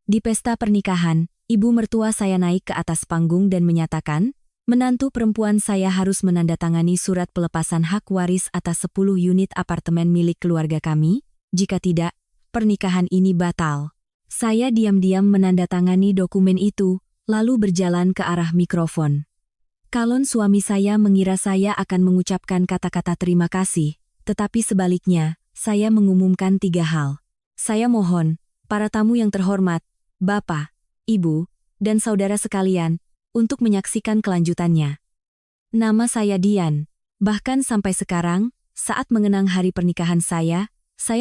Di pesta pernikahan, ibu mertua saya naik ke atas panggung dan menyatakan, menantu perempuan saya harus menandatangani surat pelepasan hak waris atas 10 unit apartemen milik keluarga kami, jika tidak, pernikahan ini batal. Saya diam-diam menandatangani dokumen itu, lalu berjalan ke arah mikrofon. Calon suami saya mengira saya akan mengucapkan kata-kata terima kasih, tetapi sebaliknya, saya mengumumkan 3 hal. Saya mohon, para tamu yang terhormat, Bapak, Ibu, dan saudara sekalian, untuk menyaksikan kelanjutannya. Nama saya Dian. Bahkan sampai sekarang, saat mengenang hari pernikahan saya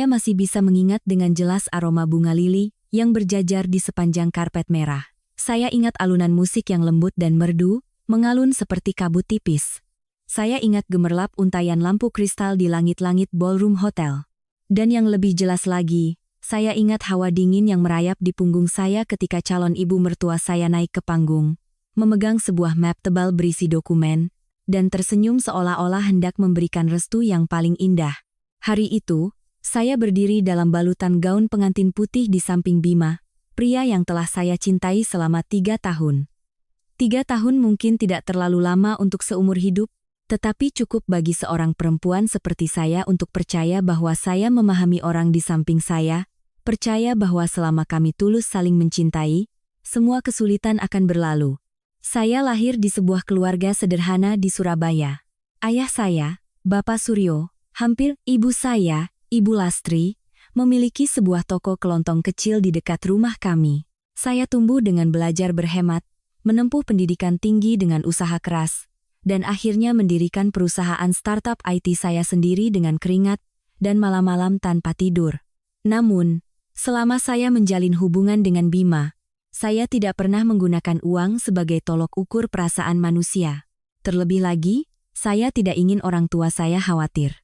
masih bisa mengingat dengan jelas aroma bunga lili yang berjajar di sepanjang karpet merah. Saya ingat alunan musik yang lembut dan merdu, mengalun seperti kabut tipis. Saya ingat gemerlap untayan lampu kristal di langit-langit ballroom hotel. Dan yang lebih jelas lagi, saya ingat hawa dingin yang merayap di punggung saya ketika calon ibu mertua saya naik ke panggung, memegang sebuah map tebal berisi dokumen, dan tersenyum seolah-olah hendak memberikan restu yang paling indah. Hari itu, saya berdiri dalam balutan gaun pengantin putih di samping Bima, pria yang telah saya cintai selama 3 tahun. 3 tahun mungkin tidak terlalu lama untuk seumur hidup, tetapi cukup bagi seorang perempuan seperti saya untuk percaya bahwa saya memahami orang di samping saya, percaya bahwa selama kami tulus saling mencintai, semua kesulitan akan berlalu. Saya lahir di sebuah keluarga sederhana di Surabaya. Ayah saya, Bapak Suryo, hampir ibu saya, Ibu Lastri, memiliki sebuah toko kelontong kecil di dekat rumah kami. Saya tumbuh dengan belajar berhemat, menempuh pendidikan tinggi dengan usaha keras, dan akhirnya mendirikan perusahaan startup IT saya sendiri dengan keringat dan malam-malam tanpa tidur. Namun, selama saya menjalin hubungan dengan Bima, saya tidak pernah menggunakan uang sebagai tolok ukur perasaan manusia. Terlebih lagi, saya tidak ingin orang tua saya khawatir.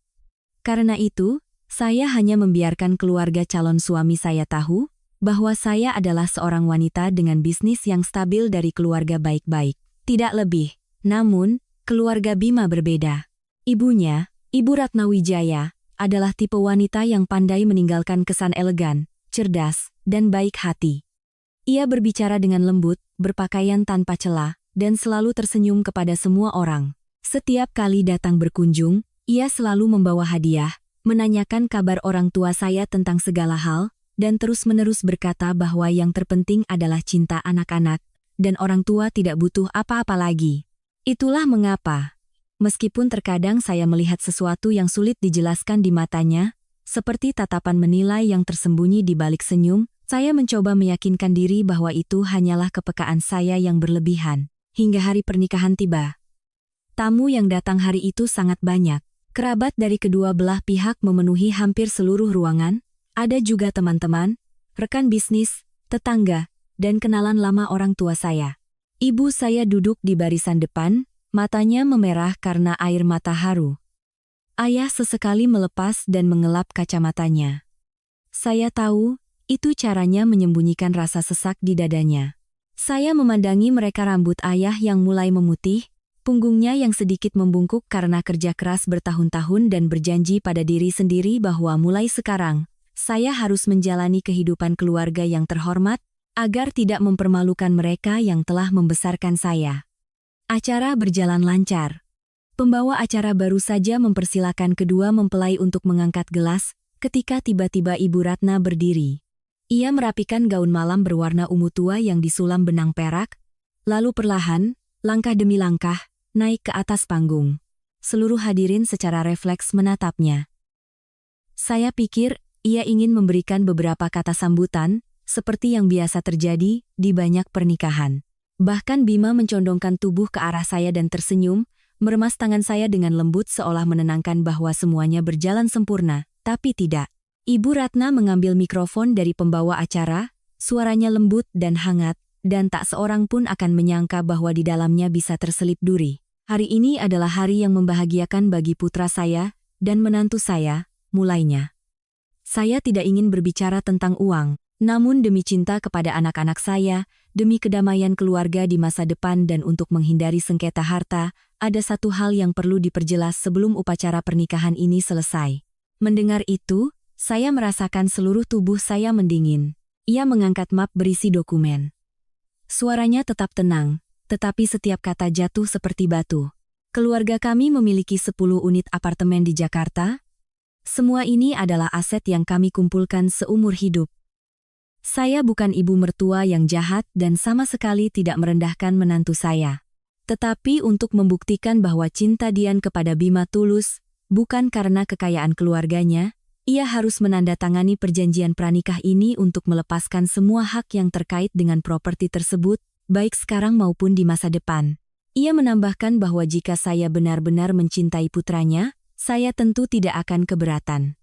Karena itu, saya hanya membiarkan keluarga calon suami saya tahu bahwa saya adalah seorang wanita dengan bisnis yang stabil dari keluarga baik-baik. Tidak lebih. Namun, keluarga Bima berbeda. Ibunya, Ibu Ratna Wijaya, adalah tipe wanita yang pandai meninggalkan kesan elegan, cerdas, dan baik hati. Ia berbicara dengan lembut, berpakaian tanpa celah, dan selalu tersenyum kepada semua orang. Setiap kali datang berkunjung, ia selalu membawa hadiah, menanyakan kabar orang tua saya tentang segala hal, dan terus-menerus berkata bahwa yang terpenting adalah cinta anak-anak, dan orang tua tidak butuh apa-apa lagi. Itulah mengapa, meskipun terkadang saya melihat sesuatu yang sulit dijelaskan di matanya, seperti tatapan menilai yang tersembunyi di balik senyum, saya mencoba meyakinkan diri bahwa itu hanyalah kepekaan saya yang berlebihan. Hingga hari pernikahan tiba. Tamu yang datang hari itu sangat banyak. Kerabat dari kedua belah pihak memenuhi hampir seluruh ruangan. Ada juga teman-teman, rekan bisnis, tetangga, dan kenalan lama orang tua saya. Ibu saya duduk di barisan depan, matanya memerah karena air mata haru. Ayah sesekali melepas dan mengelap kacamatanya. Saya tahu, itu caranya menyembunyikan rasa sesak di dadanya. Saya memandangi mereka rambut ayah yang mulai memutih, punggungnya yang sedikit membungkuk karena kerja keras bertahun-tahun dan berjanji pada diri sendiri bahwa mulai sekarang, saya harus menjalani kehidupan keluarga yang terhormat, agar tidak mempermalukan mereka yang telah membesarkan saya. Acara berjalan lancar. Pembawa acara baru saja mempersilakan kedua mempelai untuk mengangkat gelas, ketika tiba-tiba Ibu Ratna berdiri. Ia merapikan gaun malam berwarna ungu tua yang disulam benang perak, lalu perlahan, langkah demi langkah, naik ke atas panggung. Seluruh hadirin secara refleks menatapnya. Saya pikir, ia ingin memberikan beberapa kata sambutan, seperti yang biasa terjadi di banyak pernikahan. Bahkan Bima mencondongkan tubuh ke arah saya dan tersenyum, meremas tangan saya dengan lembut seolah menenangkan bahwa semuanya berjalan sempurna, tapi tidak. Ibu Ratna mengambil mikrofon dari pembawa acara, suaranya lembut dan hangat, dan tak seorang pun akan menyangka bahwa di dalamnya bisa terselip duri. Hari ini adalah hari yang membahagiakan bagi putra saya, dan menantu saya, mulainya. Saya tidak ingin berbicara tentang uang, namun demi cinta kepada anak-anak saya, demi kedamaian keluarga di masa depan dan untuk menghindari sengketa harta, ada satu hal yang perlu diperjelas sebelum upacara pernikahan ini selesai. Mendengar itu, saya merasakan seluruh tubuh saya mendingin. Ia mengangkat map berisi dokumen. Suaranya tetap tenang, tetapi setiap kata jatuh seperti batu. Keluarga kami memiliki 10 unit apartemen di Jakarta. Semua ini adalah aset yang kami kumpulkan seumur hidup. Saya bukan ibu mertua yang jahat dan sama sekali tidak merendahkan menantu saya. Tetapi untuk membuktikan bahwa cinta Dian kepada Bima tulus, bukan karena kekayaan keluarganya, ia harus menandatangani perjanjian pranikah ini untuk melepaskan semua hak yang terkait dengan properti tersebut, baik sekarang maupun di masa depan. Ia menambahkan bahwa jika saya benar-benar mencintai putranya, saya tentu tidak akan keberatan.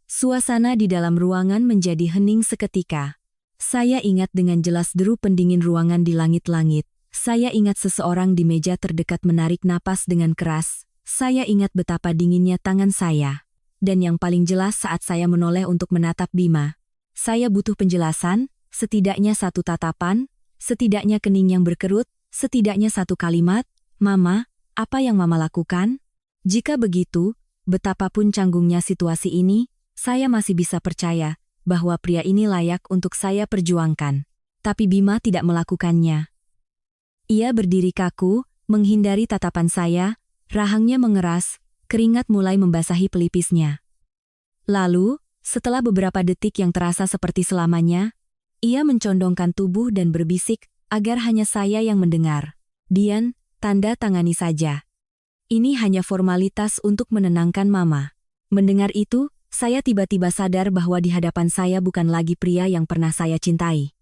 Suasana di dalam ruangan menjadi hening seketika. Saya ingat dengan jelas deru pendingin ruangan di langit-langit. Saya ingat seseorang di meja terdekat menarik napas dengan keras. Saya ingat betapa dinginnya tangan saya. Dan yang paling jelas saat saya menoleh untuk menatap Bima. Saya butuh penjelasan, setidaknya satu tatapan, setidaknya kening yang berkerut, setidaknya satu kalimat, "Mama, apa yang Mama lakukan?" Jika begitu, betapapun canggungnya situasi ini, saya masih bisa percaya bahwa pria ini layak untuk saya perjuangkan. Tapi Bima tidak melakukannya. Ia berdiri kaku, menghindari tatapan saya, rahangnya mengeras, keringat mulai membasahi pelipisnya. Lalu, setelah beberapa detik yang terasa seperti selamanya, ia mencondongkan tubuh dan berbisik, agar hanya saya yang mendengar. "Dian, tanda tangani saja. Ini hanya formalitas untuk menenangkan Mama." Mendengar itu, saya tiba-tiba sadar bahwa di hadapan saya bukan lagi pria yang pernah saya cintai.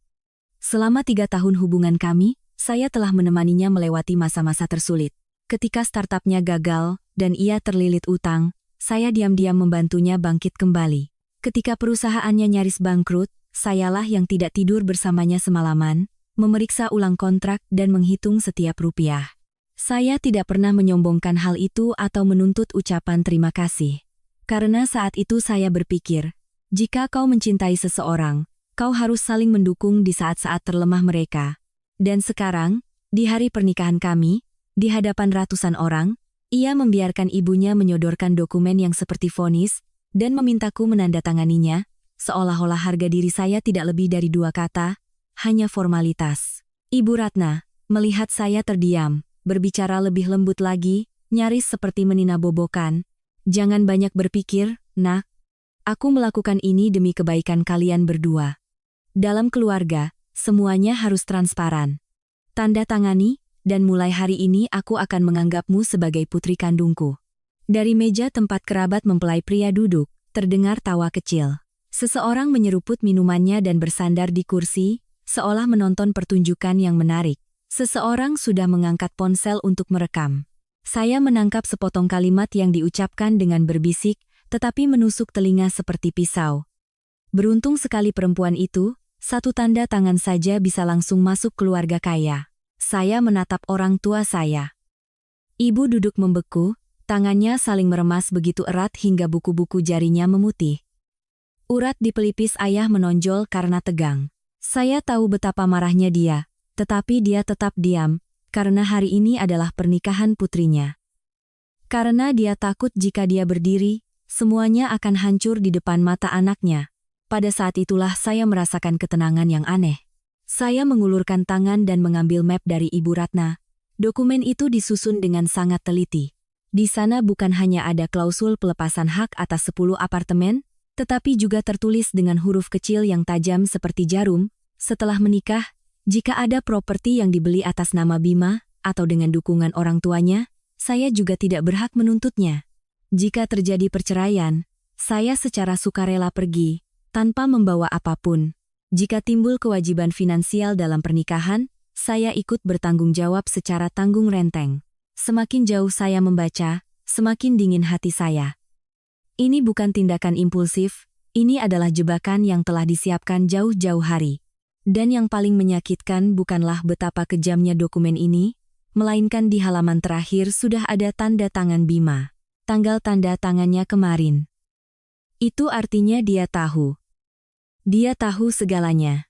Selama 3 tahun hubungan kami, saya telah menemaninya melewati masa-masa tersulit. Ketika startupnya gagal, dan ia terlilit utang, saya diam-diam membantunya bangkit kembali. Ketika perusahaannya nyaris bangkrut, sayalah yang tidak tidur bersamanya semalaman, memeriksa ulang kontrak dan menghitung setiap rupiah. Saya tidak pernah menyombongkan hal itu atau menuntut ucapan terima kasih. Karena saat itu saya berpikir, jika kau mencintai seseorang, kau harus saling mendukung di saat-saat terlemah mereka. Dan sekarang, di hari pernikahan kami, di hadapan ratusan orang, ia membiarkan ibunya menyodorkan dokumen yang seperti vonis, dan memintaku menandatanganinya, seolah-olah harga diri saya tidak lebih dari 2 kata, hanya formalitas. Ibu Ratna, melihat saya terdiam, berbicara lebih lembut lagi, nyaris seperti meninabobokan. "Jangan banyak berpikir, Nak. Aku melakukan ini demi kebaikan kalian berdua. Dalam keluarga, semuanya harus transparan. Tanda tangani, dan mulai hari ini aku akan menganggapmu sebagai putri kandungku." Dari meja tempat kerabat mempelai pria duduk, terdengar tawa kecil. Seseorang menyeruput minumannya dan bersandar di kursi, seolah menonton pertunjukan yang menarik. Seseorang sudah mengangkat ponsel untuk merekam. Saya menangkap sepotong kalimat yang diucapkan dengan berbisik, tetapi menusuk telinga seperti pisau. Beruntung sekali perempuan itu, 1 tanda tangan saja bisa langsung masuk keluarga kaya. Saya menatap orang tua saya. Ibu duduk membeku, tangannya saling meremas begitu erat hingga buku-buku jarinya memutih. Urat di pelipis ayah menonjol karena tegang. Saya tahu betapa marahnya dia, tetapi dia tetap diam, karena hari ini adalah pernikahan putrinya. Karena dia takut jika dia berdiri, semuanya akan hancur di depan mata anaknya. Pada saat itulah saya merasakan ketenangan yang aneh. Saya mengulurkan tangan dan mengambil map dari Ibu Ratna. Dokumen itu disusun dengan sangat teliti. Di sana bukan hanya ada klausul pelepasan hak atas 10 apartemen, tetapi juga tertulis dengan huruf kecil yang tajam seperti jarum, setelah menikah, jika ada properti yang dibeli atas nama Bima, atau dengan dukungan orang tuanya, saya juga tidak berhak menuntutnya. Jika terjadi perceraian, saya secara sukarela pergi, tanpa membawa apapun. Jika timbul kewajiban finansial dalam pernikahan, saya ikut bertanggung jawab secara tanggung renteng. Semakin jauh saya membaca, semakin dingin hati saya. Ini bukan tindakan impulsif, ini adalah jebakan yang telah disiapkan jauh-jauh hari. Dan yang paling menyakitkan bukanlah betapa kejamnya dokumen ini, melainkan di halaman terakhir sudah ada tanda tangan Bima. Tanggal tanda tangannya kemarin. Itu artinya dia tahu. Dia tahu segalanya.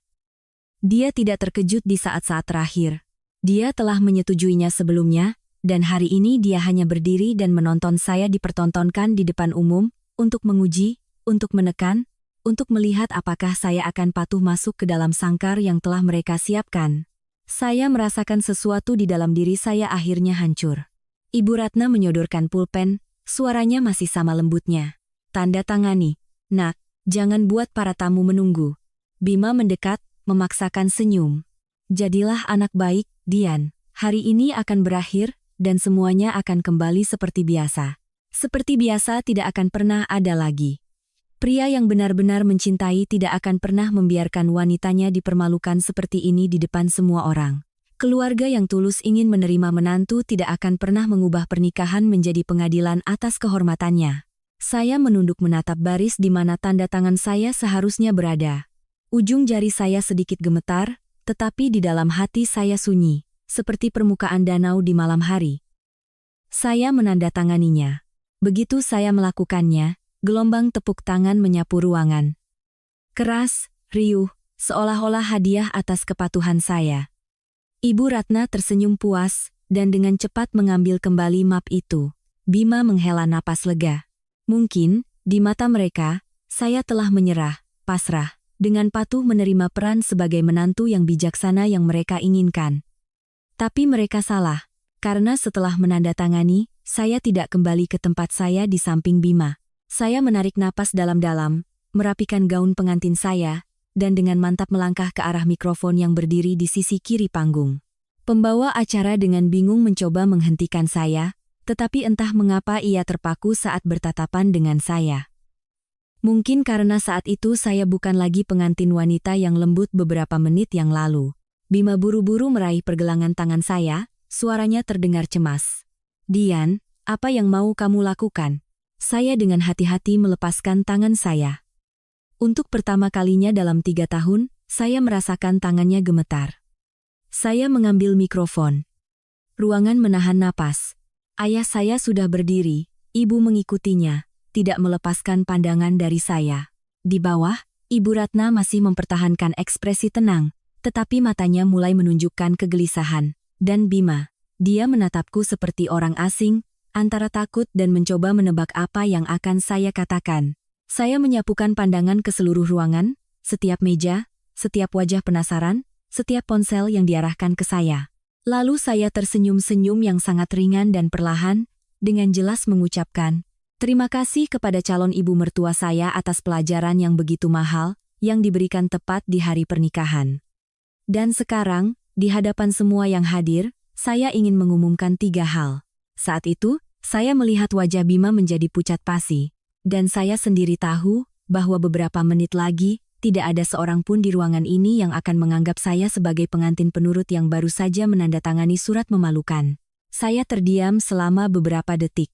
Dia tidak terkejut di saat-saat terakhir. Dia telah menyetujuinya sebelumnya, dan hari ini dia hanya berdiri dan menonton saya dipertontonkan di depan umum, untuk menguji, untuk menekan, untuk melihat apakah saya akan patuh masuk ke dalam sangkar yang telah mereka siapkan. Saya merasakan sesuatu di dalam diri saya akhirnya hancur. Ibu Ratna menyodorkan pulpen, suaranya masih sama lembutnya. Tanda tangani. Nak, jangan buat para tamu menunggu. Bima mendekat, memaksakan senyum. Jadilah anak baik, Dian. Hari ini akan berakhir, dan semuanya akan kembali seperti biasa. Seperti biasa tidak akan pernah ada lagi. Pria yang benar-benar mencintai tidak akan pernah membiarkan wanitanya dipermalukan seperti ini di depan semua orang. Keluarga yang tulus ingin menerima menantu tidak akan pernah mengubah pernikahan menjadi pengadilan atas kehormatannya. Saya menunduk menatap baris di mana tanda tangan saya seharusnya berada. Ujung jari saya sedikit gemetar, tetapi di dalam hati saya sunyi, seperti permukaan danau di malam hari. Saya menandatanganinya. Begitu saya melakukannya, gelombang tepuk tangan menyapu ruangan. Keras, riuh, seolah-olah hadiah atas kepatuhan saya. Ibu Ratna tersenyum puas, dan dengan cepat mengambil kembali map itu. Bima menghela napas lega. Mungkin, di mata mereka, saya telah menyerah, pasrah, dengan patuh menerima peran sebagai menantu yang bijaksana yang mereka inginkan. Tapi mereka salah, karena setelah menandatangani, saya tidak kembali ke tempat saya di samping Bima. Saya menarik napas dalam-dalam, merapikan gaun pengantin saya, dan dengan mantap melangkah ke arah mikrofon yang berdiri di sisi kiri panggung. Pembawa acara dengan bingung mencoba menghentikan saya, tetapi entah mengapa ia terpaku saat bertatapan dengan saya. Mungkin karena saat itu saya bukan lagi pengantin wanita yang lembut beberapa menit yang lalu. Bima buru-buru meraih pergelangan tangan saya, suaranya terdengar cemas. Dian, apa yang mau kamu lakukan? Saya dengan hati-hati melepaskan tangan saya. Untuk pertama kalinya dalam 3 tahun, saya merasakan tangannya gemetar. Saya mengambil mikrofon. Ruangan menahan napas. Ayah saya sudah berdiri, ibu mengikutinya, tidak melepaskan pandangan dari saya. Di bawah, Ibu Ratna masih mempertahankan ekspresi tenang, tetapi matanya mulai menunjukkan kegelisahan. Dan Bima, dia menatapku seperti orang asing, antara takut dan mencoba menebak apa yang akan saya katakan. Saya menyapukan pandangan ke seluruh ruangan, setiap meja, setiap wajah penasaran, setiap ponsel yang diarahkan ke saya. Lalu saya tersenyum-senyum yang sangat ringan dan perlahan, dengan jelas mengucapkan, terima kasih kepada calon ibu mertua saya atas pelajaran yang begitu mahal, yang diberikan tepat di hari pernikahan. Dan sekarang, di hadapan semua yang hadir, saya ingin mengumumkan 3 hal. Saat itu, saya melihat wajah Bima menjadi pucat pasi. Dan saya sendiri tahu, bahwa beberapa menit lagi, tidak ada seorang pun di ruangan ini yang akan menganggap saya sebagai pengantin penurut yang baru saja menandatangani surat memalukan. Saya terdiam selama beberapa detik.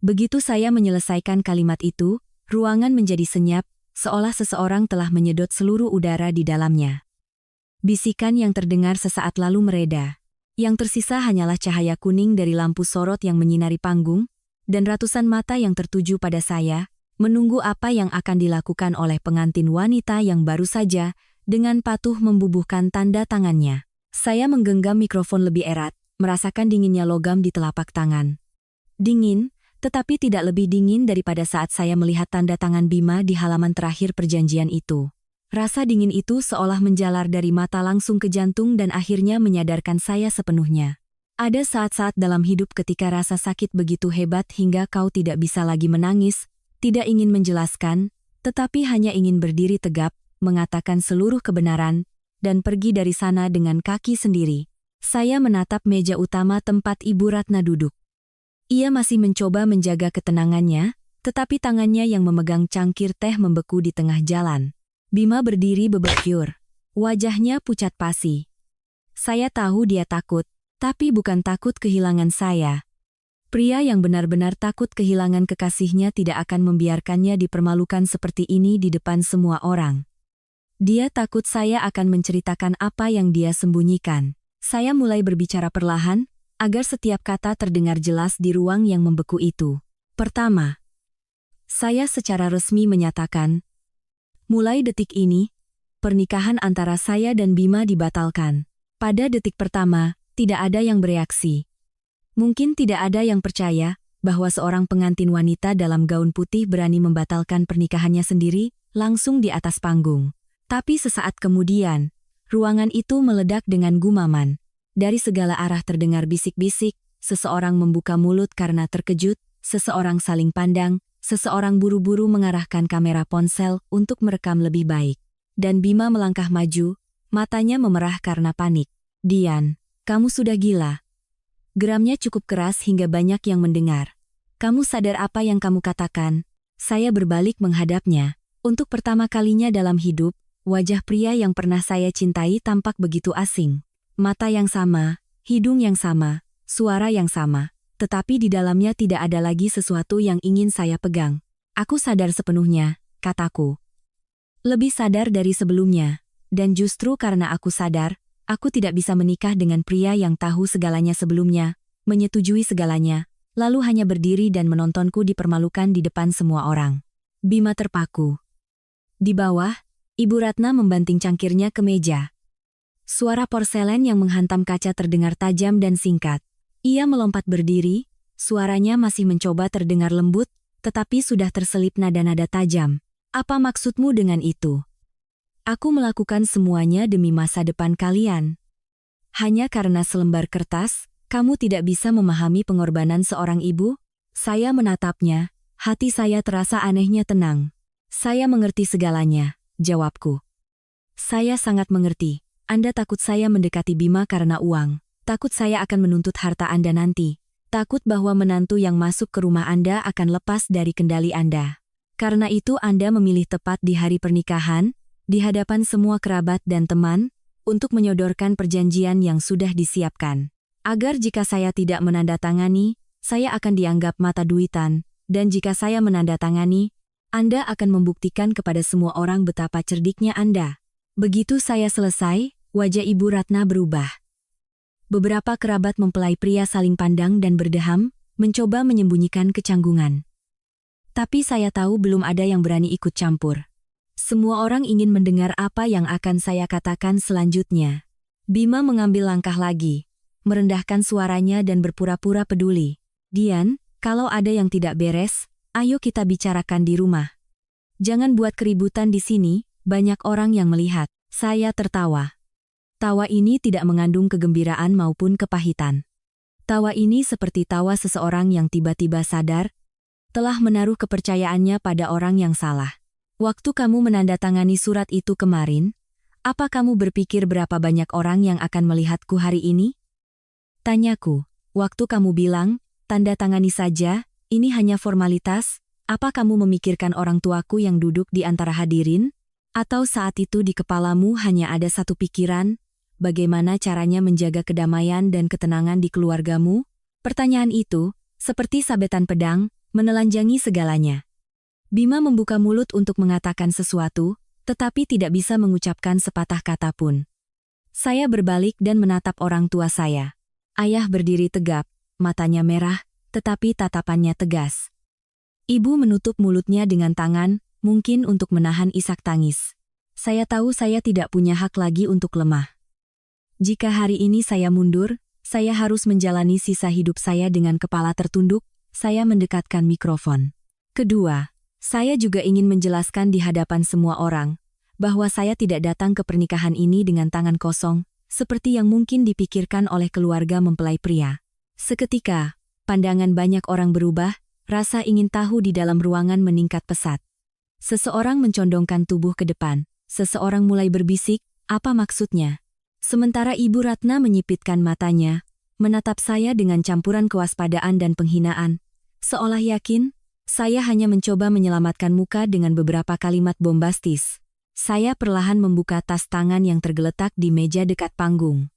Begitu saya menyelesaikan kalimat itu, ruangan menjadi senyap, seolah seseorang telah menyedot seluruh udara di dalamnya. Bisikan yang terdengar sesaat lalu mereda. Yang tersisa hanyalah cahaya kuning dari lampu sorot yang menyinari panggung, dan ratusan mata yang tertuju pada saya, menunggu apa yang akan dilakukan oleh pengantin wanita yang baru saja, dengan patuh membubuhkan tanda tangannya. Saya menggenggam mikrofon lebih erat, merasakan dinginnya logam di telapak tangan. Dingin, tetapi tidak lebih dingin daripada saat saya melihat tanda tangan Bima di halaman terakhir perjanjian itu. Rasa dingin itu seolah menjalar dari mata langsung ke jantung dan akhirnya menyadarkan saya sepenuhnya. Ada saat-saat dalam hidup ketika rasa sakit begitu hebat hingga kau tidak bisa lagi menangis, tidak ingin menjelaskan, tetapi hanya ingin berdiri tegap, mengatakan seluruh kebenaran, dan pergi dari sana dengan kaki sendiri. Saya menatap meja utama tempat Ibu Ratna duduk. Ia masih mencoba menjaga ketenangannya, tetapi tangannya yang memegang cangkir teh membeku di tengah jalan. Bima berdiri bebekyur. Wajahnya pucat pasi. Saya tahu dia takut. Tapi bukan takut kehilangan saya. Pria yang benar-benar takut kehilangan kekasihnya tidak akan membiarkannya dipermalukan seperti ini di depan semua orang. Dia takut saya akan menceritakan apa yang dia sembunyikan. Saya mulai berbicara perlahan, agar setiap kata terdengar jelas di ruang yang membeku itu. Pertama, saya secara resmi menyatakan, mulai detik ini, pernikahan antara saya dan Bima dibatalkan. Pada detik pertama, tidak ada yang bereaksi. Mungkin tidak ada yang percaya bahwa seorang pengantin wanita dalam gaun putih berani membatalkan pernikahannya sendiri, langsung di atas panggung. Tapi sesaat kemudian, ruangan itu meledak dengan gumaman. Dari segala arah terdengar bisik-bisik, seseorang membuka mulut karena terkejut, seseorang saling pandang, seseorang buru-buru mengarahkan kamera ponsel untuk merekam lebih baik. Dan Bima melangkah maju, matanya memerah karena panik. "Dian, kamu sudah gila." Geramnya cukup keras hingga banyak yang mendengar. "Kamu sadar apa yang kamu katakan?" Saya berbalik menghadapnya. Untuk pertama kalinya dalam hidup, wajah pria yang pernah saya cintai tampak begitu asing. Mata yang sama, hidung yang sama, suara yang sama, tetapi di dalamnya tidak ada lagi sesuatu yang ingin saya pegang. "Aku sadar sepenuhnya," kataku. "Lebih sadar dari sebelumnya. Dan justru karena aku sadar, aku tidak bisa menikah dengan pria yang tahu segalanya sebelumnya, menyetujui segalanya, lalu hanya berdiri dan menontonku dipermalukan di depan semua orang." Bima terpaku. Di bawah, Ibu Ratna membanting cangkirnya ke meja. Suara porselen yang menghantam kaca terdengar tajam dan singkat. Ia melompat berdiri, suaranya masih mencoba terdengar lembut, tetapi sudah terselip nada-nada tajam. "Apa maksudmu dengan itu?" "Aku melakukan semuanya demi masa depan kalian. Hanya karena selembar kertas, kamu tidak bisa memahami pengorbanan seorang ibu?" Saya menatapnya, hati saya terasa anehnya tenang. "Saya mengerti segalanya," jawabku. "Saya sangat mengerti. Anda takut saya mendekati Bima karena uang. Takut saya akan menuntut harta Anda nanti. Takut bahwa menantu yang masuk ke rumah Anda akan lepas dari kendali Anda. Karena itu Anda memilih tepat di hari pernikahan, di hadapan semua kerabat dan teman, untuk menyodorkan perjanjian yang sudah disiapkan. Agar jika saya tidak menandatangani, saya akan dianggap mata duitan, dan jika saya menandatangani, Anda akan membuktikan kepada semua orang betapa cerdiknya Anda." Begitu saya selesai, wajah Ibu Ratna berubah. Beberapa kerabat mempelai pria saling pandang dan berdeham, mencoba menyembunyikan kecanggungan. Tapi saya tahu belum ada yang berani ikut campur. Semua orang ingin mendengar apa yang akan saya katakan selanjutnya. Bima mengambil langkah lagi, merendahkan suaranya dan berpura-pura peduli. "Dian, kalau ada yang tidak beres, ayo kita bicarakan di rumah. Jangan buat keributan di sini, banyak orang yang melihat." Saya tertawa. Tawa ini tidak mengandung kegembiraan maupun kepahitan. Tawa ini seperti tawa seseorang yang tiba-tiba sadar, telah menaruh kepercayaannya pada orang yang salah. "Waktu kamu menandatangani surat itu kemarin, apa kamu berpikir berapa banyak orang yang akan melihatku hari ini?" Tanyaku. "Waktu kamu bilang, tanda tangani saja, ini hanya formalitas, apa kamu memikirkan orang tuaku yang duduk di antara hadirin? Atau saat itu di kepalamu hanya ada satu pikiran, bagaimana caranya menjaga kedamaian dan ketenangan di keluargamu?" Pertanyaan itu, seperti sabetan pedang, menelanjangi segalanya. Bima membuka mulut untuk mengatakan sesuatu, tetapi tidak bisa mengucapkan sepatah kata pun. Saya berbalik dan menatap orang tua saya. Ayah berdiri tegap, matanya merah, tetapi tatapannya tegas. Ibu menutup mulutnya dengan tangan, mungkin untuk menahan isak tangis. Saya tahu saya tidak punya hak lagi untuk lemah. Jika hari ini saya mundur, saya harus menjalani sisa hidup saya dengan kepala tertunduk. Saya mendekatkan mikrofon. Kedua, saya juga ingin menjelaskan di hadapan semua orang, bahwa saya tidak datang ke pernikahan ini dengan tangan kosong, seperti yang mungkin dipikirkan oleh keluarga mempelai pria. Seketika, pandangan banyak orang berubah, rasa ingin tahu di dalam ruangan meningkat pesat. Seseorang mencondongkan tubuh ke depan, seseorang mulai berbisik, "Apa maksudnya?" Sementara Ibu Ratna menyipitkan matanya, menatap saya dengan campuran kewaspadaan dan penghinaan, seolah yakin, saya hanya mencoba menyelamatkan muka dengan beberapa kalimat bombastis. Saya perlahan membuka tas tangan yang tergeletak di meja dekat panggung.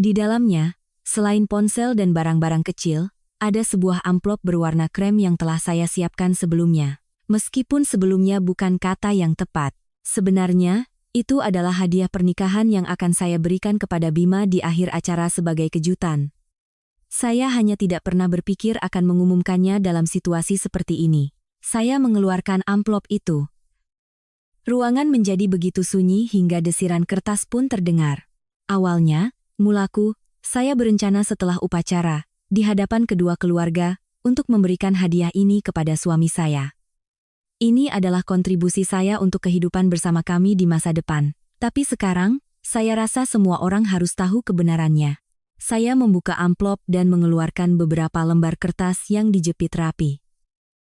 Di dalamnya, selain ponsel dan barang-barang kecil, ada sebuah amplop berwarna krem yang telah saya siapkan sebelumnya. Meskipun sebelumnya bukan kata yang tepat, sebenarnya, itu adalah hadiah pernikahan yang akan saya berikan kepada Bima di akhir acara sebagai kejutan. Saya hanya tidak pernah berpikir akan mengumumkannya dalam situasi seperti ini. Saya mengeluarkan amplop itu. Ruangan menjadi begitu sunyi hingga desiran kertas pun terdengar. Awalnya, mulaku, saya berencana setelah upacara, di hadapan kedua keluarga, untuk memberikan hadiah ini kepada suami saya. Ini adalah kontribusi saya untuk kehidupan bersama kami di masa depan. Tapi sekarang, saya rasa semua orang harus tahu kebenarannya. Saya membuka amplop dan mengeluarkan beberapa lembar kertas yang dijepit rapi.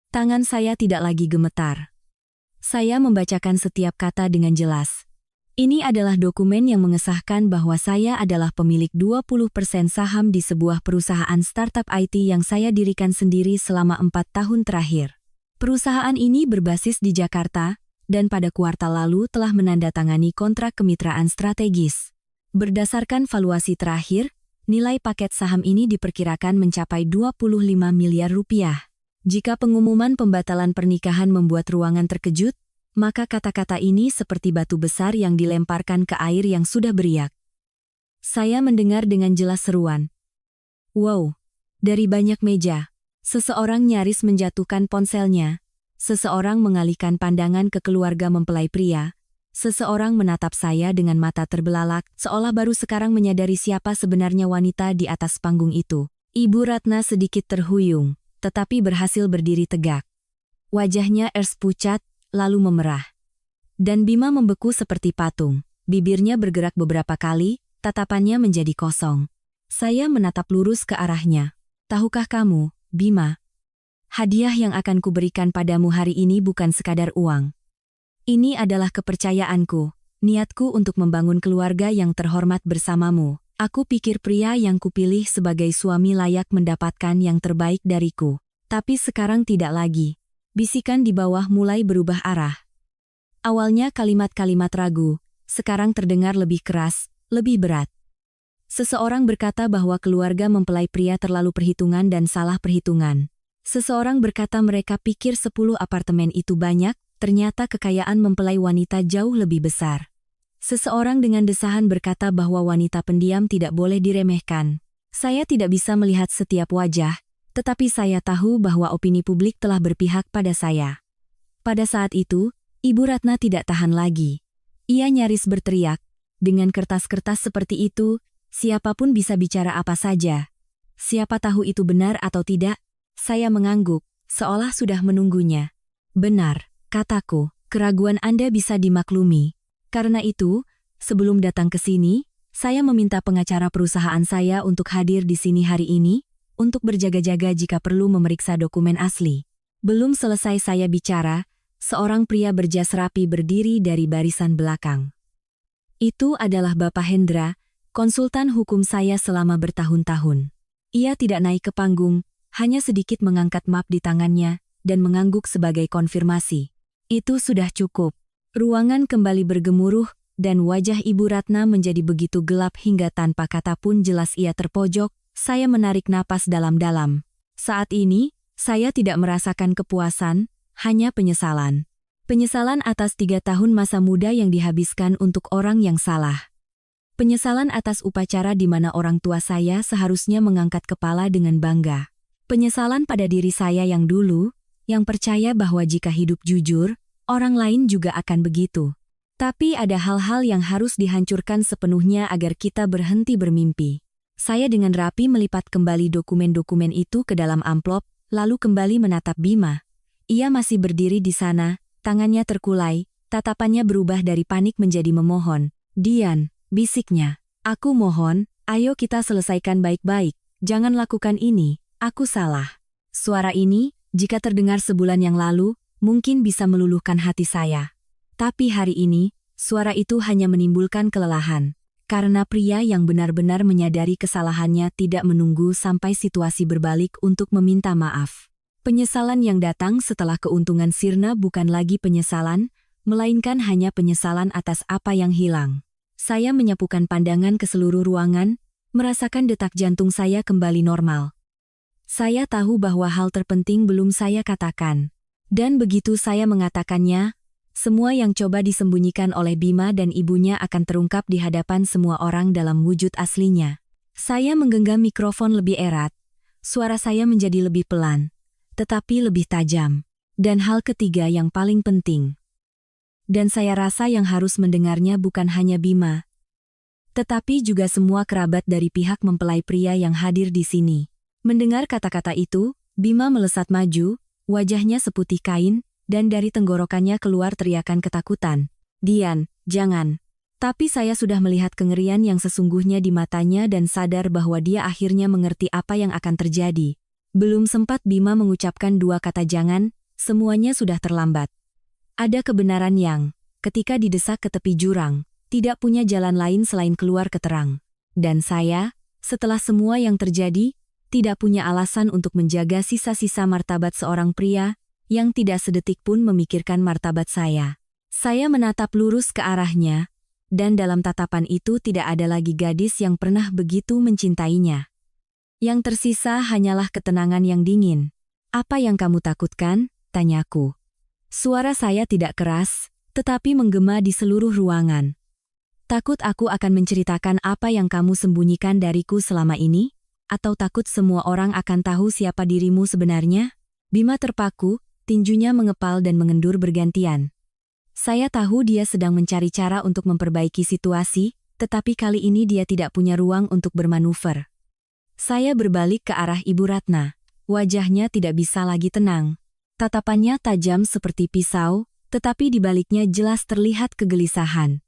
Tangan saya tidak lagi gemetar. Saya membacakan setiap kata dengan jelas. Ini adalah dokumen yang mengesahkan bahwa saya adalah pemilik 20% saham di sebuah perusahaan startup IT yang saya dirikan sendiri selama 4 tahun terakhir. Perusahaan ini berbasis di Jakarta, dan pada kuartal lalu telah menandatangani kontrak kemitraan strategis. Berdasarkan valuasi terakhir, nilai paket saham ini diperkirakan mencapai 25 miliar rupiah. Jika pengumuman pembatalan pernikahan membuat ruangan terkejut, maka kata-kata ini seperti batu besar yang dilemparkan ke air yang sudah beriak. Saya mendengar dengan jelas seruan. Wow! Dari banyak meja, seseorang nyaris menjatuhkan ponselnya. Seseorang mengalihkan pandangan ke keluarga mempelai pria. Seseorang menatap saya dengan mata terbelalak, seolah baru sekarang menyadari siapa sebenarnya wanita di atas panggung itu. Ibu Ratna sedikit terhuyung, tetapi berhasil berdiri tegak. Wajahnya pucat, lalu memerah. Dan Bima membeku seperti patung. Bibirnya bergerak beberapa kali, tatapannya menjadi kosong. Saya menatap lurus ke arahnya. Tahukah kamu, Bima? Hadiah yang akan kuberikan padamu hari ini bukan sekadar uang. Ini adalah kepercayaanku, niatku untuk membangun keluarga yang terhormat bersamamu. Aku pikir pria yang kupilih sebagai suami layak mendapatkan yang terbaik dariku. Tapi sekarang tidak lagi. Bisikan di bawah mulai berubah arah. Awalnya kalimat-kalimat ragu, sekarang terdengar lebih keras, lebih berat. Seseorang berkata bahwa keluarga mempelai pria terlalu perhitungan dan salah perhitungan. Seseorang berkata mereka pikir 10 apartemen itu banyak, ternyata kekayaan mempelai wanita jauh lebih besar. Seseorang dengan desahan berkata bahwa wanita pendiam tidak boleh diremehkan. Saya tidak bisa melihat setiap wajah, tetapi saya tahu bahwa opini publik telah berpihak pada saya. Pada saat itu, Ibu Ratna tidak tahan lagi. Ia nyaris berteriak, dengan kertas-kertas seperti itu, siapapun bisa bicara apa saja. Siapa tahu itu benar atau tidak? Saya mengangguk, seolah sudah menunggunya. Benar, kataku, keraguan Anda bisa dimaklumi. Karena itu, sebelum datang ke sini, saya meminta pengacara perusahaan saya untuk hadir di sini hari ini, untuk berjaga-jaga jika perlu memeriksa dokumen asli. Belum selesai saya bicara, seorang pria berjas rapi berdiri dari barisan belakang. Itu adalah Bapak Hendra, konsultan hukum saya selama bertahun-tahun. Ia tidak naik ke panggung, hanya sedikit mengangkat map di tangannya, dan mengangguk sebagai konfirmasi. Itu sudah cukup. Ruangan kembali bergemuruh, dan wajah Ibu Ratna menjadi begitu gelap hingga tanpa kata pun jelas ia terpojok. Saya menarik napas dalam-dalam. Saat ini, saya tidak merasakan kepuasan, hanya penyesalan. Penyesalan atas 3 tahun masa muda yang dihabiskan untuk orang yang salah. Penyesalan atas upacara di mana orang tua saya seharusnya mengangkat kepala dengan bangga. Penyesalan pada diri saya yang dulu, yang percaya bahwa jika hidup jujur, orang lain juga akan begitu. Tapi ada hal-hal yang harus dihancurkan sepenuhnya agar kita berhenti bermimpi. Saya dengan rapi melipat kembali dokumen-dokumen itu ke dalam amplop, lalu kembali menatap Bima. Ia masih berdiri di sana, tangannya terkulai, tatapannya berubah dari panik menjadi memohon. Dian, bisiknya. Aku mohon, ayo kita selesaikan baik-baik, jangan lakukan ini, aku salah. Suara ini, jika terdengar sebulan yang lalu, mungkin bisa meluluhkan hati saya. Tapi hari ini, suara itu hanya menimbulkan kelelahan. Karena pria yang benar-benar menyadari kesalahannya tidak menunggu sampai situasi berbalik untuk meminta maaf. Penyesalan yang datang setelah keuntungan sirna bukan lagi penyesalan, melainkan hanya penyesalan atas apa yang hilang. Saya menyapukan pandangan ke seluruh ruangan, merasakan detak jantung saya kembali normal. Saya tahu bahwa hal terpenting belum saya katakan. Dan begitu saya mengatakannya, semua yang coba disembunyikan oleh Bima dan ibunya akan terungkap di hadapan semua orang dalam wujud aslinya. Saya menggenggam mikrofon lebih erat. Suara saya menjadi lebih pelan, tetapi lebih tajam. Dan hal ketiga yang paling penting. Dan saya rasa yang harus mendengarnya bukan hanya Bima, tetapi juga semua kerabat dari pihak mempelai pria yang hadir di sini. Mendengar kata-kata itu, Bima melesat maju, wajahnya seputih kain, dan dari tenggorokannya keluar teriakan ketakutan. "Dian, jangan." Tapi saya sudah melihat kengerian yang sesungguhnya di matanya dan sadar bahwa dia akhirnya mengerti apa yang akan terjadi. Belum sempat Bima mengucapkan dua kata jangan, semuanya sudah terlambat. Ada kebenaran yang, ketika didesak ke tepi jurang, tidak punya jalan lain selain keluar ke terang. Dan saya, setelah semua yang terjadi, tidak punya alasan untuk menjaga sisa-sisa martabat seorang pria yang tidak sedetik pun memikirkan martabat saya. Saya menatap lurus ke arahnya, dan dalam tatapan itu tidak ada lagi gadis yang pernah begitu mencintainya. Yang tersisa hanyalah ketenangan yang dingin. "Apa yang kamu takutkan?" tanyaku. Suara saya tidak keras, tetapi menggema di seluruh ruangan. "Takut aku akan menceritakan apa yang kamu sembunyikan dariku selama ini? Atau takut semua orang akan tahu siapa dirimu sebenarnya?" Bima terpaku, tinjunya mengepal dan mengendur bergantian. Saya tahu dia sedang mencari cara untuk memperbaiki situasi, tetapi kali ini dia tidak punya ruang untuk bermanuver. Saya berbalik ke arah Ibu Ratna. Wajahnya tidak bisa lagi tenang. Tatapannya tajam seperti pisau, tetapi di baliknya jelas terlihat kegelisahan.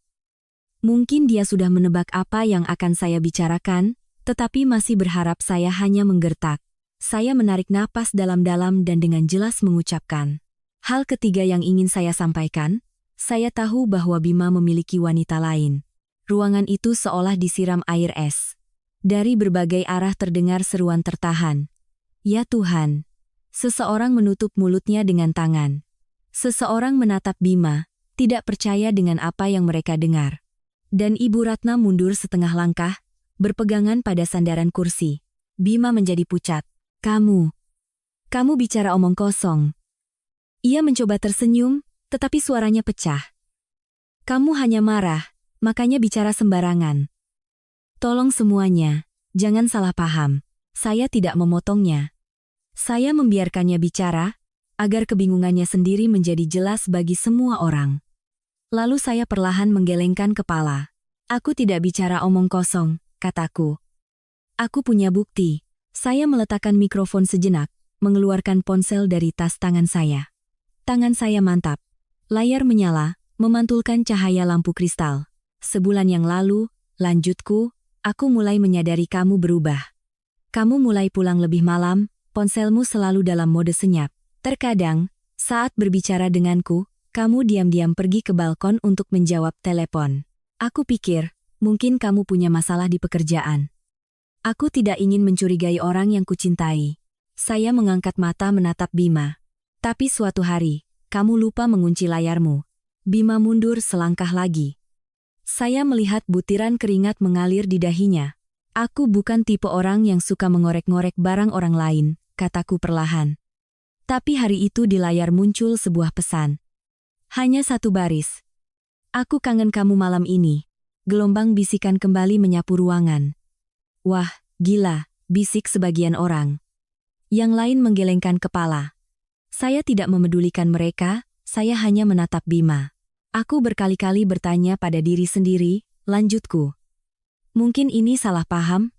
Mungkin dia sudah menebak apa yang akan saya bicarakan, tetapi masih berharap saya hanya menggertak. Saya menarik napas dalam-dalam dan dengan jelas mengucapkan. Hal ketiga yang ingin saya sampaikan, saya tahu bahwa Bima memiliki wanita lain. Ruangan itu seolah disiram air es. Dari berbagai arah terdengar seruan tertahan. "Ya Tuhan!" Seseorang menutup mulutnya dengan tangan. Seseorang menatap Bima, tidak percaya dengan apa yang mereka dengar. Dan Ibu Ratna mundur setengah langkah, berpegangan pada sandaran kursi. Bima menjadi pucat. Kamu bicara omong kosong." Ia mencoba tersenyum, tetapi suaranya pecah. "Kamu hanya marah, makanya bicara sembarangan." "Tolong semuanya, jangan salah paham. Saya tidak memotongnya. Saya membiarkannya bicara, agar kebingungannya sendiri menjadi jelas bagi semua orang." Lalu saya perlahan menggelengkan kepala. "Aku tidak bicara omong kosong," kataku. "Aku punya bukti." Saya meletakkan mikrofon sejenak, mengeluarkan ponsel dari tas tangan saya. Tangan saya mantap. Layar menyala, memantulkan cahaya lampu kristal. "Sebulan yang lalu," lanjutku, "aku mulai menyadari kamu berubah. Kamu mulai pulang lebih malam, ponselmu selalu dalam mode senyap. Terkadang, saat berbicara denganku, kamu diam-diam pergi ke balkon untuk menjawab telepon. Aku pikir, mungkin kamu punya masalah di pekerjaan. Aku tidak ingin mencurigai orang yang kucintai." Saya mengangkat mata menatap Bima. "Tapi suatu hari, kamu lupa mengunci layarmu." Bima mundur selangkah lagi. Saya melihat butiran keringat mengalir di dahinya. "Aku bukan tipe orang yang suka mengorek-ngorek barang orang lain," kataku perlahan. Tapi hari itu di layar muncul sebuah pesan. Hanya satu baris. "Aku kangen kamu malam ini." Gelombang bisikan kembali menyapu ruangan. "Wah, gila," bisik sebagian orang. Yang lain menggelengkan kepala. Saya tidak memedulikan mereka, saya hanya menatap Bima. Aku berkali-kali bertanya pada diri sendiri, lanjutku. Mungkin ini salah paham?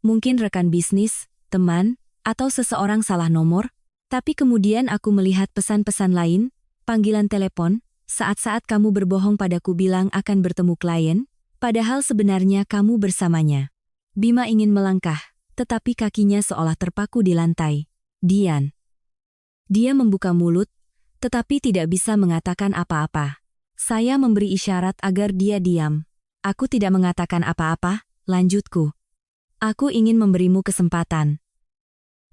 Mungkin rekan bisnis, teman, atau seseorang salah nomor? Tapi kemudian aku melihat pesan-pesan lain, panggilan telepon, saat-saat kamu berbohong padaku bilang akan bertemu klien, padahal sebenarnya kamu bersamanya. Bima ingin melangkah, tetapi kakinya seolah terpaku di lantai. "Dian." Dia membuka mulut, tetapi tidak bisa mengatakan apa-apa. Saya memberi isyarat agar dia diam. "Aku tidak mengatakan apa-apa," lanjutku. "Aku ingin memberimu kesempatan.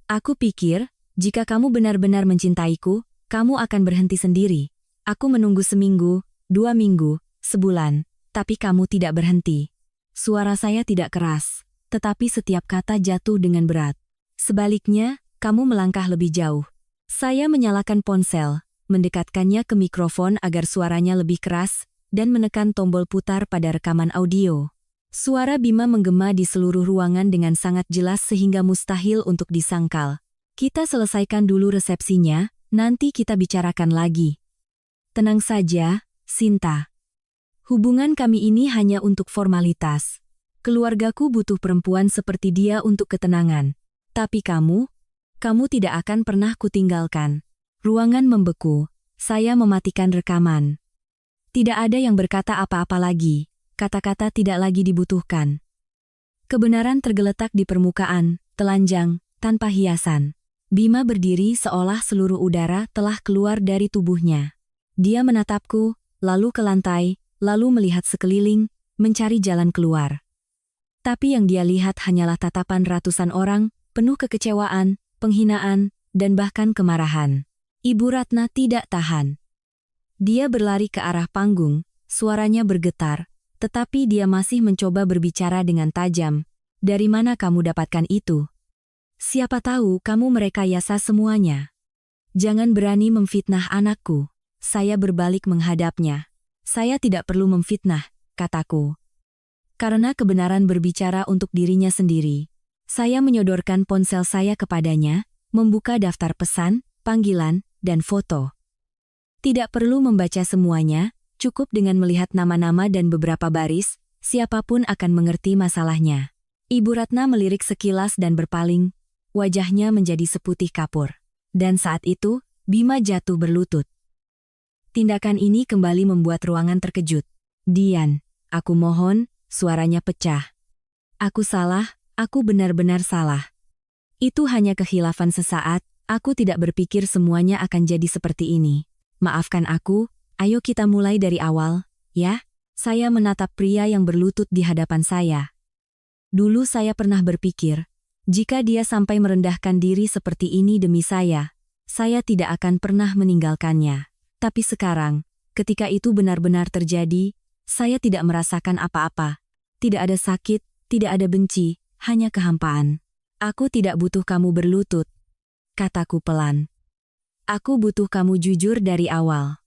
Aku pikir, jika kamu benar-benar mencintaiku, kamu akan berhenti sendiri. Aku menunggu seminggu, 2 minggu, sebulan, tapi kamu tidak berhenti." Suara saya tidak keras, tetapi setiap kata jatuh dengan berat. "Sebaliknya, kamu melangkah lebih jauh." Saya menyalakan ponsel, mendekatkannya ke mikrofon agar suaranya lebih keras, dan menekan tombol putar pada rekaman audio. Suara Bima menggema di seluruh ruangan dengan sangat jelas sehingga mustahil untuk disangkal. "Kita selesaikan dulu resepsinya, nanti kita bicarakan lagi." "Tenang saja, Sinta. Hubungan kami ini hanya untuk formalitas. Keluargaku butuh perempuan seperti dia untuk ketenangan. Tapi kamu tidak akan pernah kutinggalkan." Ruangan membeku. Saya mematikan rekaman. Tidak ada yang berkata apa-apa lagi. Kata-kata tidak lagi dibutuhkan. Kebenaran tergeletak di permukaan, telanjang, tanpa hiasan. Bima berdiri seolah seluruh udara telah keluar dari tubuhnya. Dia menatapku, lalu ke lantai, lalu melihat sekeliling, mencari jalan keluar. Tapi yang dia lihat hanyalah tatapan ratusan orang, penuh kekecewaan, penghinaan, dan bahkan kemarahan. Ibu Ratna tidak tahan. Dia berlari ke arah panggung, suaranya bergetar, tetapi dia masih mencoba berbicara dengan tajam. Dari mana kamu dapatkan itu? Siapa tahu kamu merekayasa semuanya. Jangan berani memfitnah anakku. Saya berbalik menghadapnya. Saya tidak perlu memfitnah, kataku. Karena kebenaran berbicara untuk dirinya sendiri. Saya menyodorkan ponsel saya kepadanya, membuka daftar pesan, panggilan, dan foto. Tidak perlu membaca semuanya, cukup dengan melihat nama-nama dan beberapa baris, siapapun akan mengerti masalahnya. Ibu Ratna melirik sekilas dan berpaling, wajahnya menjadi seputih kapur. Dan saat itu, Bima jatuh berlutut. Tindakan ini kembali membuat ruangan terkejut. Dian, aku mohon, suaranya pecah. Aku salah, aku benar-benar salah. Itu hanya kekhilafan sesaat, aku tidak berpikir semuanya akan jadi seperti ini. Maafkan aku, ayo kita mulai dari awal, ya? Saya menatap pria yang berlutut di hadapan saya. Dulu saya pernah berpikir, jika dia sampai merendahkan diri seperti ini demi saya tidak akan pernah meninggalkannya. Tapi sekarang, ketika itu benar-benar terjadi, saya tidak merasakan apa-apa. Tidak ada sakit, tidak ada benci, hanya kehampaan. Aku tidak butuh kamu berlutut, kataku pelan. Aku butuh kamu jujur dari awal.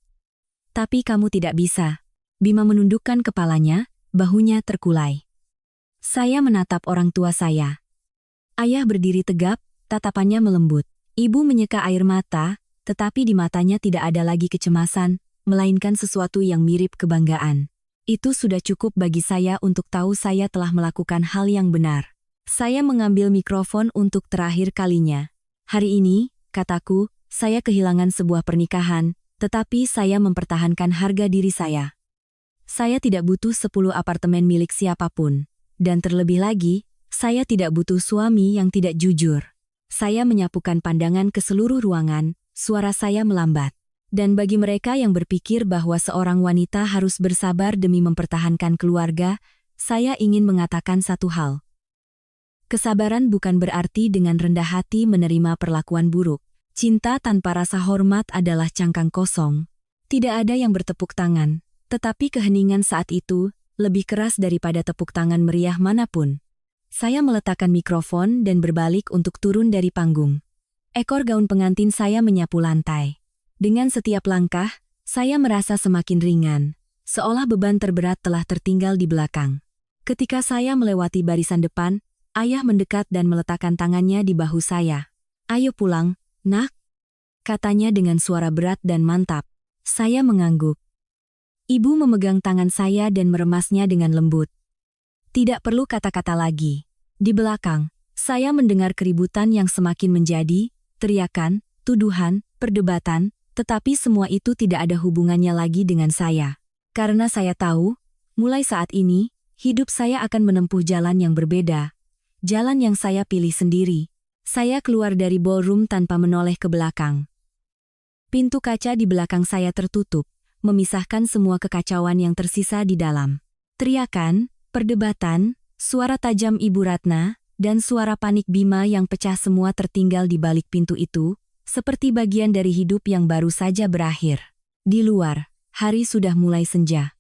Tapi kamu tidak bisa. Bima menundukkan kepalanya, bahunya terkulai. Saya menatap orang tua saya. Ayah berdiri tegap, tatapannya melembut. Ibu menyeka air mata, tetapi di matanya tidak ada lagi kecemasan, melainkan sesuatu yang mirip kebanggaan. Itu sudah cukup bagi saya untuk tahu saya telah melakukan hal yang benar. Saya mengambil mikrofon untuk terakhir kalinya. Hari ini, kataku, saya kehilangan sebuah pernikahan, tetapi saya mempertahankan harga diri saya. Saya tidak butuh 10 apartemen milik siapapun. Dan terlebih lagi, saya tidak butuh suami yang tidak jujur. Saya menyapukan pandangan ke seluruh ruangan, suara saya melambat. Dan bagi mereka yang berpikir bahwa seorang wanita harus bersabar demi mempertahankan keluarga, saya ingin mengatakan satu hal. Kesabaran bukan berarti dengan rendah hati menerima perlakuan buruk. Cinta tanpa rasa hormat adalah cangkang kosong. Tidak ada yang bertepuk tangan, tetapi keheningan saat itu lebih keras daripada tepuk tangan meriah manapun. Saya meletakkan mikrofon dan berbalik untuk turun dari panggung. Ekor gaun pengantin saya menyapu lantai. Dengan setiap langkah, saya merasa semakin ringan, seolah beban terberat telah tertinggal di belakang. Ketika saya melewati barisan depan, ayah mendekat dan meletakkan tangannya di bahu saya. Ayo pulang, nak, katanya dengan suara berat dan mantap. Saya mengangguk. Ibu memegang tangan saya dan meremasnya dengan lembut. Tidak perlu kata-kata lagi. Di belakang, saya mendengar keributan yang semakin menjadi, teriakan, tuduhan, perdebatan, tetapi semua itu tidak ada hubungannya lagi dengan saya. Karena saya tahu, mulai saat ini, hidup saya akan menempuh jalan yang berbeda. Jalan yang saya pilih sendiri. Saya keluar dari ballroom tanpa menoleh ke belakang. Pintu kaca di belakang saya tertutup, memisahkan semua kekacauan yang tersisa di dalam. Teriakan, perdebatan, suara tajam Ibu Ratna, dan suara panik Bima yang pecah semua tertinggal di balik pintu itu, seperti bagian dari hidup yang baru saja berakhir. Di luar, hari sudah mulai senja.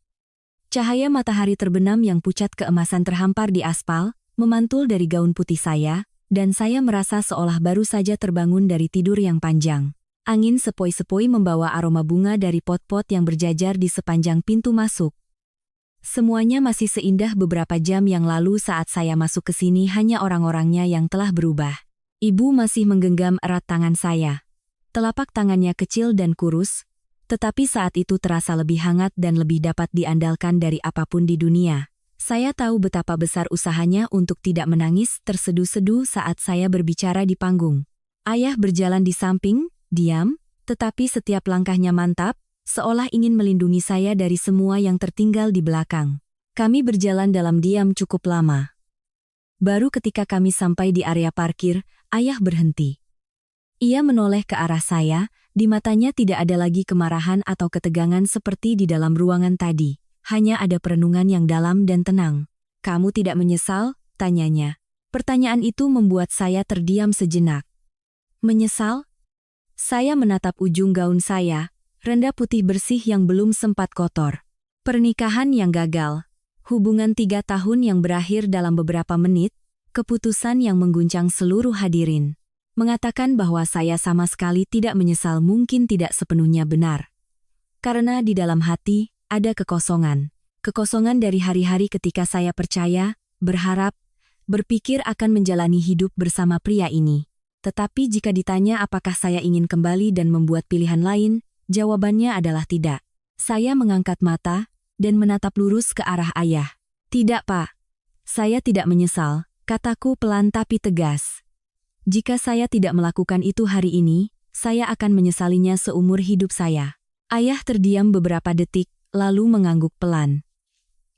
Cahaya matahari terbenam yang pucat keemasan terhampar di aspal, memantul dari gaun putih saya, dan saya merasa seolah baru saja terbangun dari tidur yang panjang. Angin sepoi-sepoi membawa aroma bunga dari pot-pot yang berjajar di sepanjang pintu masuk. Semuanya masih seindah beberapa jam yang lalu saat saya masuk ke sini, hanya orang-orangnya yang telah berubah. Ibu masih menggenggam erat tangan saya. Telapak tangannya kecil dan kurus, tetapi saat itu terasa lebih hangat dan lebih dapat diandalkan dari apapun di dunia. Saya tahu betapa besar usahanya untuk tidak menangis terseduh-seduh saat saya berbicara di panggung. Ayah berjalan di samping, diam, Tetapi setiap langkahnya mantap, seolah ingin melindungi saya dari semua yang tertinggal di belakang. Kami berjalan dalam diam cukup lama. Baru ketika kami sampai di area parkir, ayah berhenti. Ia menoleh ke arah saya, di matanya tidak ada lagi kemarahan atau ketegangan seperti di dalam ruangan tadi. Hanya ada perenungan yang dalam dan tenang. "Kamu tidak menyesal?" tanyanya. Pertanyaan itu membuat saya terdiam sejenak. Menyesal? Saya menatap ujung gaun saya, rendah putih bersih yang belum sempat kotor. Pernikahan yang gagal. Hubungan 3 tahun yang berakhir dalam beberapa menit, keputusan yang mengguncang seluruh hadirin. Mengatakan bahwa saya sama sekali tidak menyesal mungkin tidak sepenuhnya benar. Karena di dalam hati, ada kekosongan. Kekosongan dari hari-hari ketika saya percaya, berharap, berpikir akan menjalani hidup bersama pria ini. Tetapi jika ditanya apakah saya ingin kembali dan membuat pilihan lain, jawabannya adalah tidak. Saya mengangkat mata dan menatap lurus ke arah ayah. "Tidak, Pak. Saya tidak menyesal," kataku pelan tapi tegas. "Jika saya tidak melakukan itu hari ini, saya akan menyesalinya seumur hidup saya." Ayah terdiam beberapa detik, lalu mengangguk pelan.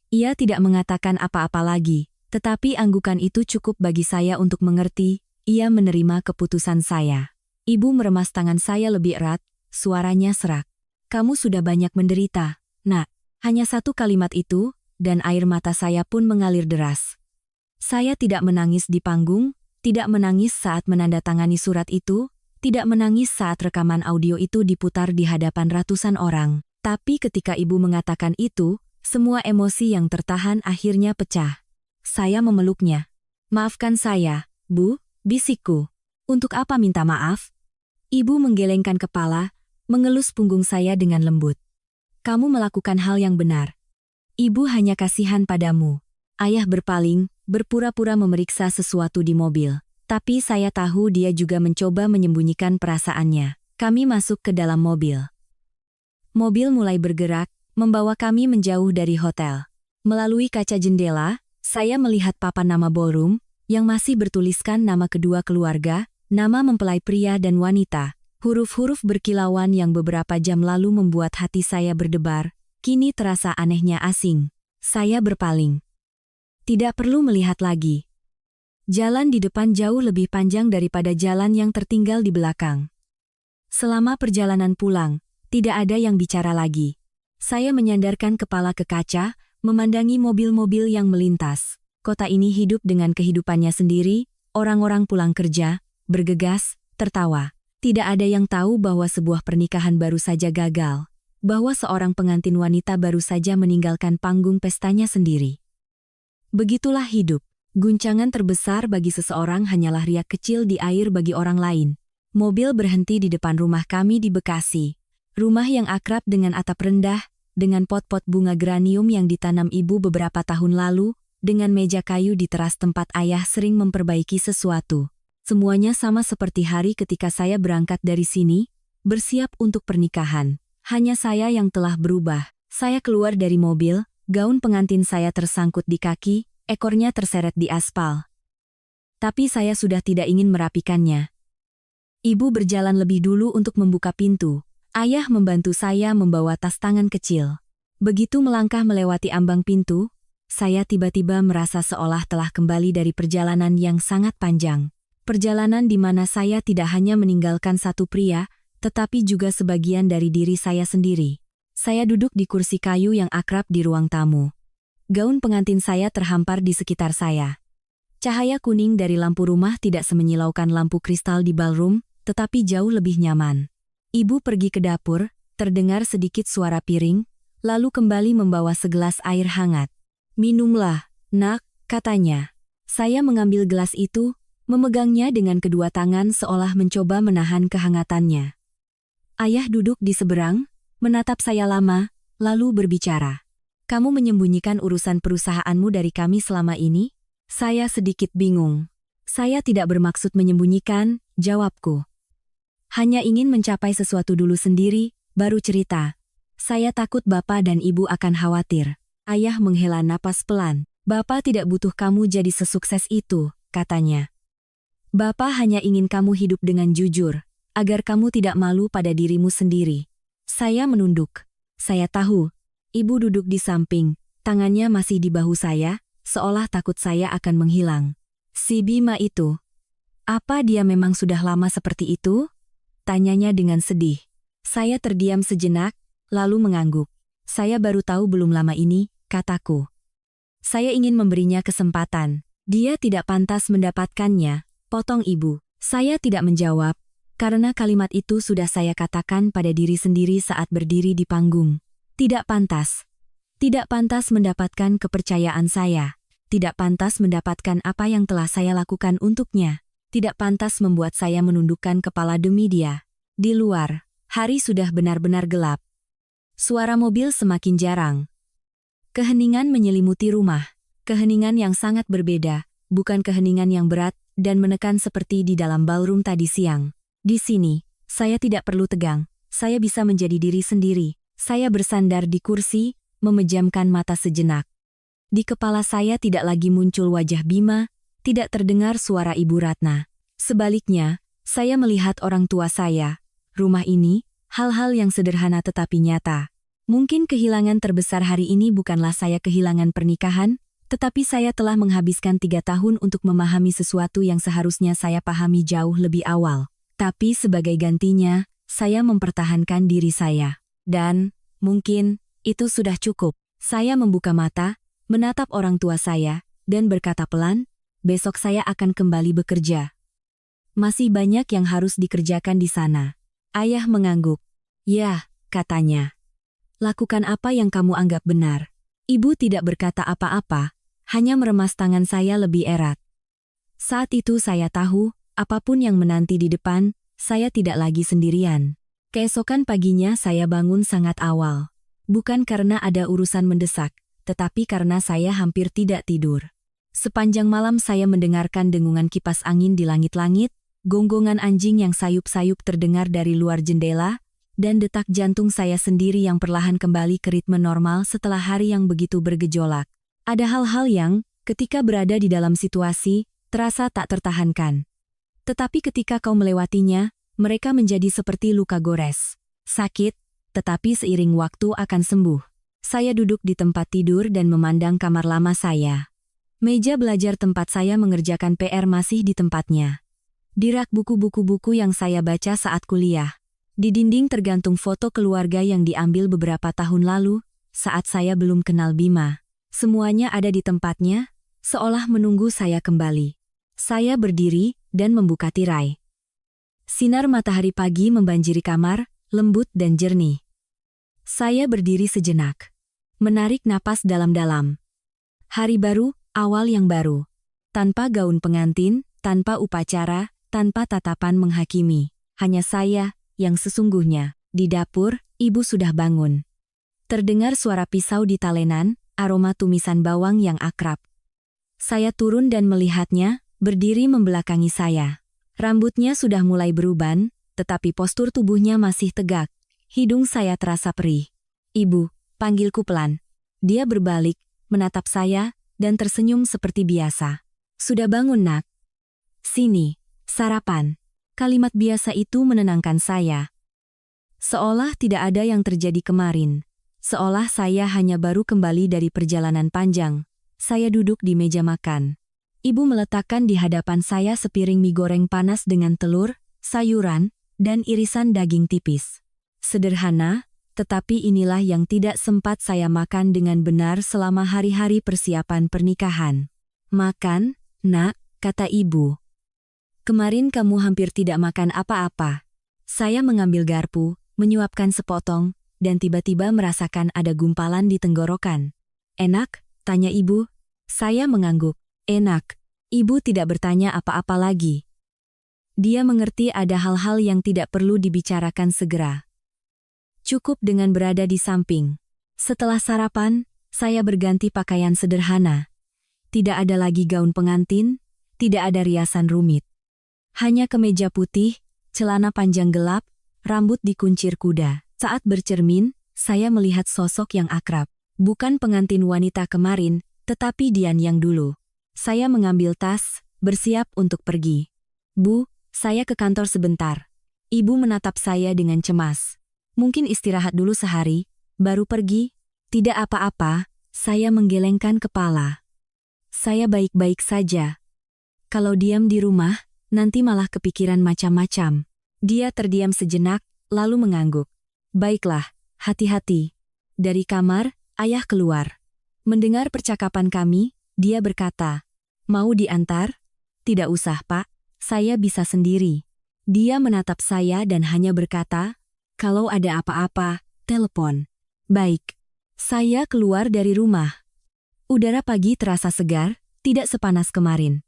Ia tidak mengatakan apa-apa lagi, tetapi anggukan itu cukup bagi saya untuk mengerti, ia menerima keputusan saya. Ibu meremas tangan saya lebih erat, suaranya serak. "Kamu sudah banyak menderita, Nak." Hanya satu kalimat itu, dan air mata saya pun mengalir deras. Saya tidak menangis di panggung, tidak menangis saat menandatangani surat itu, tidak menangis saat rekaman audio itu diputar di hadapan ratusan orang. Tapi ketika ibu mengatakan itu, semua emosi yang tertahan akhirnya pecah. Saya memeluknya. "Maafkan saya, Bu," bisikku. "Untuk apa minta maaf?" Ibu menggelengkan kepala, mengelus punggung saya dengan lembut. "Kamu melakukan hal yang benar. Ibu hanya kasihan padamu." Ayah berpaling, berpura-pura memeriksa sesuatu di mobil. Tapi saya tahu dia juga mencoba menyembunyikan perasaannya. Kami masuk ke dalam mobil. Mobil mulai bergerak, membawa kami menjauh dari hotel. Melalui kaca jendela, saya melihat papan nama ballroom, yang masih bertuliskan nama kedua keluarga, nama mempelai pria dan wanita. Huruf-huruf berkilauan yang beberapa jam lalu membuat hati saya berdebar, kini terasa anehnya asing. Saya berpaling. Tidak perlu melihat lagi. Jalan di depan jauh lebih panjang daripada jalan yang tertinggal di belakang. Selama perjalanan pulang, tidak ada yang bicara lagi. Saya menyandarkan kepala ke kaca, memandangi mobil-mobil yang melintas. Kota ini hidup dengan kehidupannya sendiri, orang-orang pulang kerja, bergegas, tertawa. Tidak ada yang tahu bahwa sebuah pernikahan baru saja gagal, bahwa seorang pengantin wanita baru saja meninggalkan panggung pestanya sendiri. Begitulah hidup. Guncangan terbesar bagi seseorang hanyalah riak kecil di air bagi orang lain. Mobil berhenti di depan rumah kami di Bekasi. Rumah yang akrab dengan atap rendah, dengan pot-pot bunga geranium yang ditanam ibu beberapa tahun lalu, dengan meja kayu di teras tempat ayah sering memperbaiki sesuatu. Semuanya sama seperti hari ketika saya berangkat dari sini, bersiap untuk pernikahan. Hanya saya yang telah berubah. Saya keluar dari mobil, gaun pengantin saya tersangkut di kaki, ekornya terseret di aspal. Tapi saya sudah tidak ingin merapikannya. Ibu berjalan lebih dulu untuk membuka pintu. Ayah membantu saya membawa tas tangan kecil. Begitu melangkah melewati ambang pintu, saya tiba-tiba merasa seolah telah kembali dari perjalanan yang sangat panjang. Perjalanan di mana saya tidak hanya meninggalkan satu pria, tetapi juga sebagian dari diri saya sendiri. Saya duduk di kursi kayu yang akrab di ruang tamu. Gaun pengantin saya terhampar di sekitar saya. Cahaya kuning dari lampu rumah tidak semenyilaukan lampu kristal di ballroom, tetapi jauh lebih nyaman. Ibu pergi ke dapur, terdengar sedikit suara piring, lalu kembali membawa segelas air hangat. "Minumlah, Nak," katanya. Saya mengambil gelas itu, memegangnya dengan kedua tangan seolah mencoba menahan kehangatannya. Ayah duduk di seberang, menatap saya lama, lalu berbicara. "Kamu menyembunyikan urusan perusahaanmu dari kami selama ini?" Saya sedikit bingung. "Saya tidak bermaksud menyembunyikan," jawabku. "Hanya ingin mencapai sesuatu dulu sendiri, baru cerita. Saya takut Bapak dan Ibu akan khawatir." Ayah menghela napas pelan. "Bapak tidak butuh kamu jadi sesukses itu," katanya. "Bapak hanya ingin kamu hidup dengan jujur." agar kamu tidak malu pada dirimu sendiri. Saya menunduk. Saya tahu. Ibu duduk di samping, tangannya masih di bahu saya, seolah takut saya akan menghilang. Si Bima itu. Apa dia memang sudah lama seperti itu? Tanyanya dengan sedih. Saya terdiam sejenak, lalu mengangguk. Saya baru tahu belum lama ini, kataku. Saya ingin memberinya kesempatan. Dia tidak pantas mendapatkannya, potong ibu. Saya tidak menjawab, karena kalimat itu sudah saya katakan pada diri sendiri saat berdiri di panggung. Tidak pantas. Tidak pantas mendapatkan kepercayaan saya. Tidak pantas mendapatkan apa yang telah saya lakukan untuknya. Tidak pantas membuat saya menundukkan kepala demi dia. Di luar, hari sudah benar-benar gelap. Suara mobil semakin jarang. Keheningan menyelimuti rumah. Keheningan yang sangat berbeda, bukan keheningan yang berat dan menekan seperti di dalam ballroom tadi siang. Di sini, saya tidak perlu tegang. Saya bisa menjadi diri sendiri. Saya bersandar di kursi, memejamkan mata sejenak. Di kepala saya tidak lagi muncul wajah Bima, tidak terdengar suara Ibu Ratna. Sebaliknya, saya melihat orang tua saya, rumah ini, hal-hal yang sederhana tetapi nyata. Mungkin kehilangan terbesar hari ini bukanlah saya kehilangan pernikahan, tetapi saya telah menghabiskan 3 tahun untuk memahami sesuatu yang seharusnya saya pahami jauh lebih awal. Tapi sebagai gantinya, saya mempertahankan diri saya. Dan, mungkin, itu sudah cukup. Saya membuka mata, menatap orang tua saya, dan berkata pelan, besok saya akan kembali bekerja. Masih banyak yang harus dikerjakan di sana. Ayah mengangguk. Ya, katanya. Lakukan apa yang kamu anggap benar. Ibu tidak berkata apa-apa, hanya meremas tangan saya lebih erat. Saat itu saya tahu, apapun yang menanti di depan, saya tidak lagi sendirian. Keesokan paginya saya bangun sangat awal. Bukan karena ada urusan mendesak, tetapi karena saya hampir tidak tidur. Sepanjang malam saya mendengarkan dengungan kipas angin di langit-langit, gonggongan anjing yang sayup-sayup terdengar dari luar jendela, dan detak jantung saya sendiri yang perlahan kembali ke ritme normal setelah hari yang begitu bergejolak. Ada hal-hal yang, ketika berada di dalam situasi, terasa tak tertahankan. Tetapi ketika kau melewatinya, mereka menjadi seperti luka gores. Sakit, tetapi seiring waktu akan sembuh. Saya duduk di tempat tidur dan memandang kamar lama saya. Meja belajar tempat saya mengerjakan PR masih di tempatnya. Di rak buku-buku yang saya baca saat kuliah. Di dinding tergantung foto keluarga yang diambil beberapa tahun lalu, saat saya belum kenal Bima. Semuanya ada di tempatnya, seolah menunggu saya kembali. Saya berdiri dan membuka tirai. Sinar matahari pagi membanjiri kamar, lembut dan jernih. Saya berdiri sejenak. Menarik napas dalam-dalam. Hari baru, awal yang baru. Tanpa gaun pengantin, tanpa upacara, tanpa tatapan menghakimi. Hanya saya, yang sesungguhnya. Di dapur, ibu sudah bangun. Terdengar suara pisau di talenan, aroma tumisan bawang yang akrab. Saya turun dan melihatnya, berdiri membelakangi saya. Rambutnya sudah mulai beruban, tetapi postur tubuhnya masih tegak. Hidung saya terasa perih. Ibu, panggilku pelan. Dia berbalik, menatap saya, dan tersenyum seperti biasa. Sudah bangun, nak? Sini, sarapan. Kalimat biasa itu menenangkan saya. Seolah tidak ada yang terjadi kemarin. Seolah saya hanya baru kembali dari perjalanan panjang. Saya duduk di meja makan. Ibu meletakkan di hadapan saya sepiring mie goreng panas dengan telur, sayuran, dan irisan daging tipis. Sederhana, tetapi inilah yang tidak sempat saya makan dengan benar selama hari-hari persiapan pernikahan. Makan, nak, kata ibu. Kemarin kamu hampir tidak makan apa-apa. Saya mengambil garpu, menyuapkan sepotong, dan tiba-tiba merasakan ada gumpalan di tenggorokan. Enak? Tanya ibu. Saya mengangguk. Enak. Ibu tidak bertanya apa-apa lagi. Dia mengerti ada hal-hal yang tidak perlu dibicarakan segera. Cukup dengan berada di samping. Setelah sarapan, saya berganti pakaian sederhana. Tidak ada lagi gaun pengantin, tidak ada riasan rumit. Hanya kemeja putih, celana panjang gelap, rambut dikuncir kuda. Saat bercermin, saya melihat sosok yang akrab. Bukan pengantin wanita kemarin, tetapi Dian yang dulu. Saya mengambil tas, bersiap untuk pergi. Bu, saya ke kantor sebentar. Ibu menatap saya dengan cemas. Mungkin istirahat dulu sehari, baru pergi. Tidak apa-apa, saya menggelengkan kepala. Saya baik-baik saja. Kalau diam di rumah, nanti malah kepikiran macam-macam. Dia terdiam sejenak, lalu mengangguk. Baiklah, hati-hati. Dari kamar, ayah keluar. Mendengar percakapan kami, dia berkata, mau diantar? Tidak usah, Pak. Saya bisa sendiri. Dia menatap saya dan hanya berkata, kalau ada apa-apa, telepon. Baik. Saya keluar dari rumah. Udara pagi terasa segar, tidak sepanas kemarin.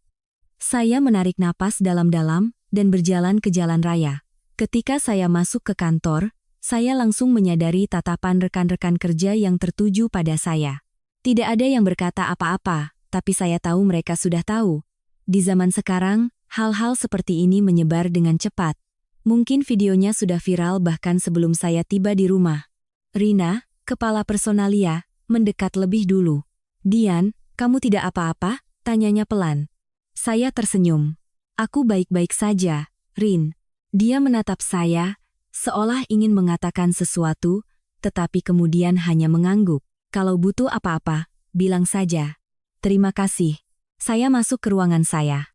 Saya menarik napas dalam-dalam dan berjalan ke jalan raya. Ketika saya masuk ke kantor, saya langsung menyadari tatapan rekan-rekan kerja yang tertuju pada saya. Tidak ada yang berkata apa-apa, tapi saya tahu mereka sudah tahu. Di zaman sekarang, hal-hal seperti ini menyebar dengan cepat. Mungkin videonya sudah viral bahkan sebelum saya tiba di rumah. Rina, kepala personalia, mendekat lebih dulu. Dian, kamu tidak apa-apa? Tanyanya pelan. Saya tersenyum. Aku baik-baik saja, Rin. Dia menatap saya, seolah ingin mengatakan sesuatu, tetapi kemudian hanya mengangguk. Kalau butuh apa-apa, bilang saja. Terima kasih. Saya masuk ke ruangan saya.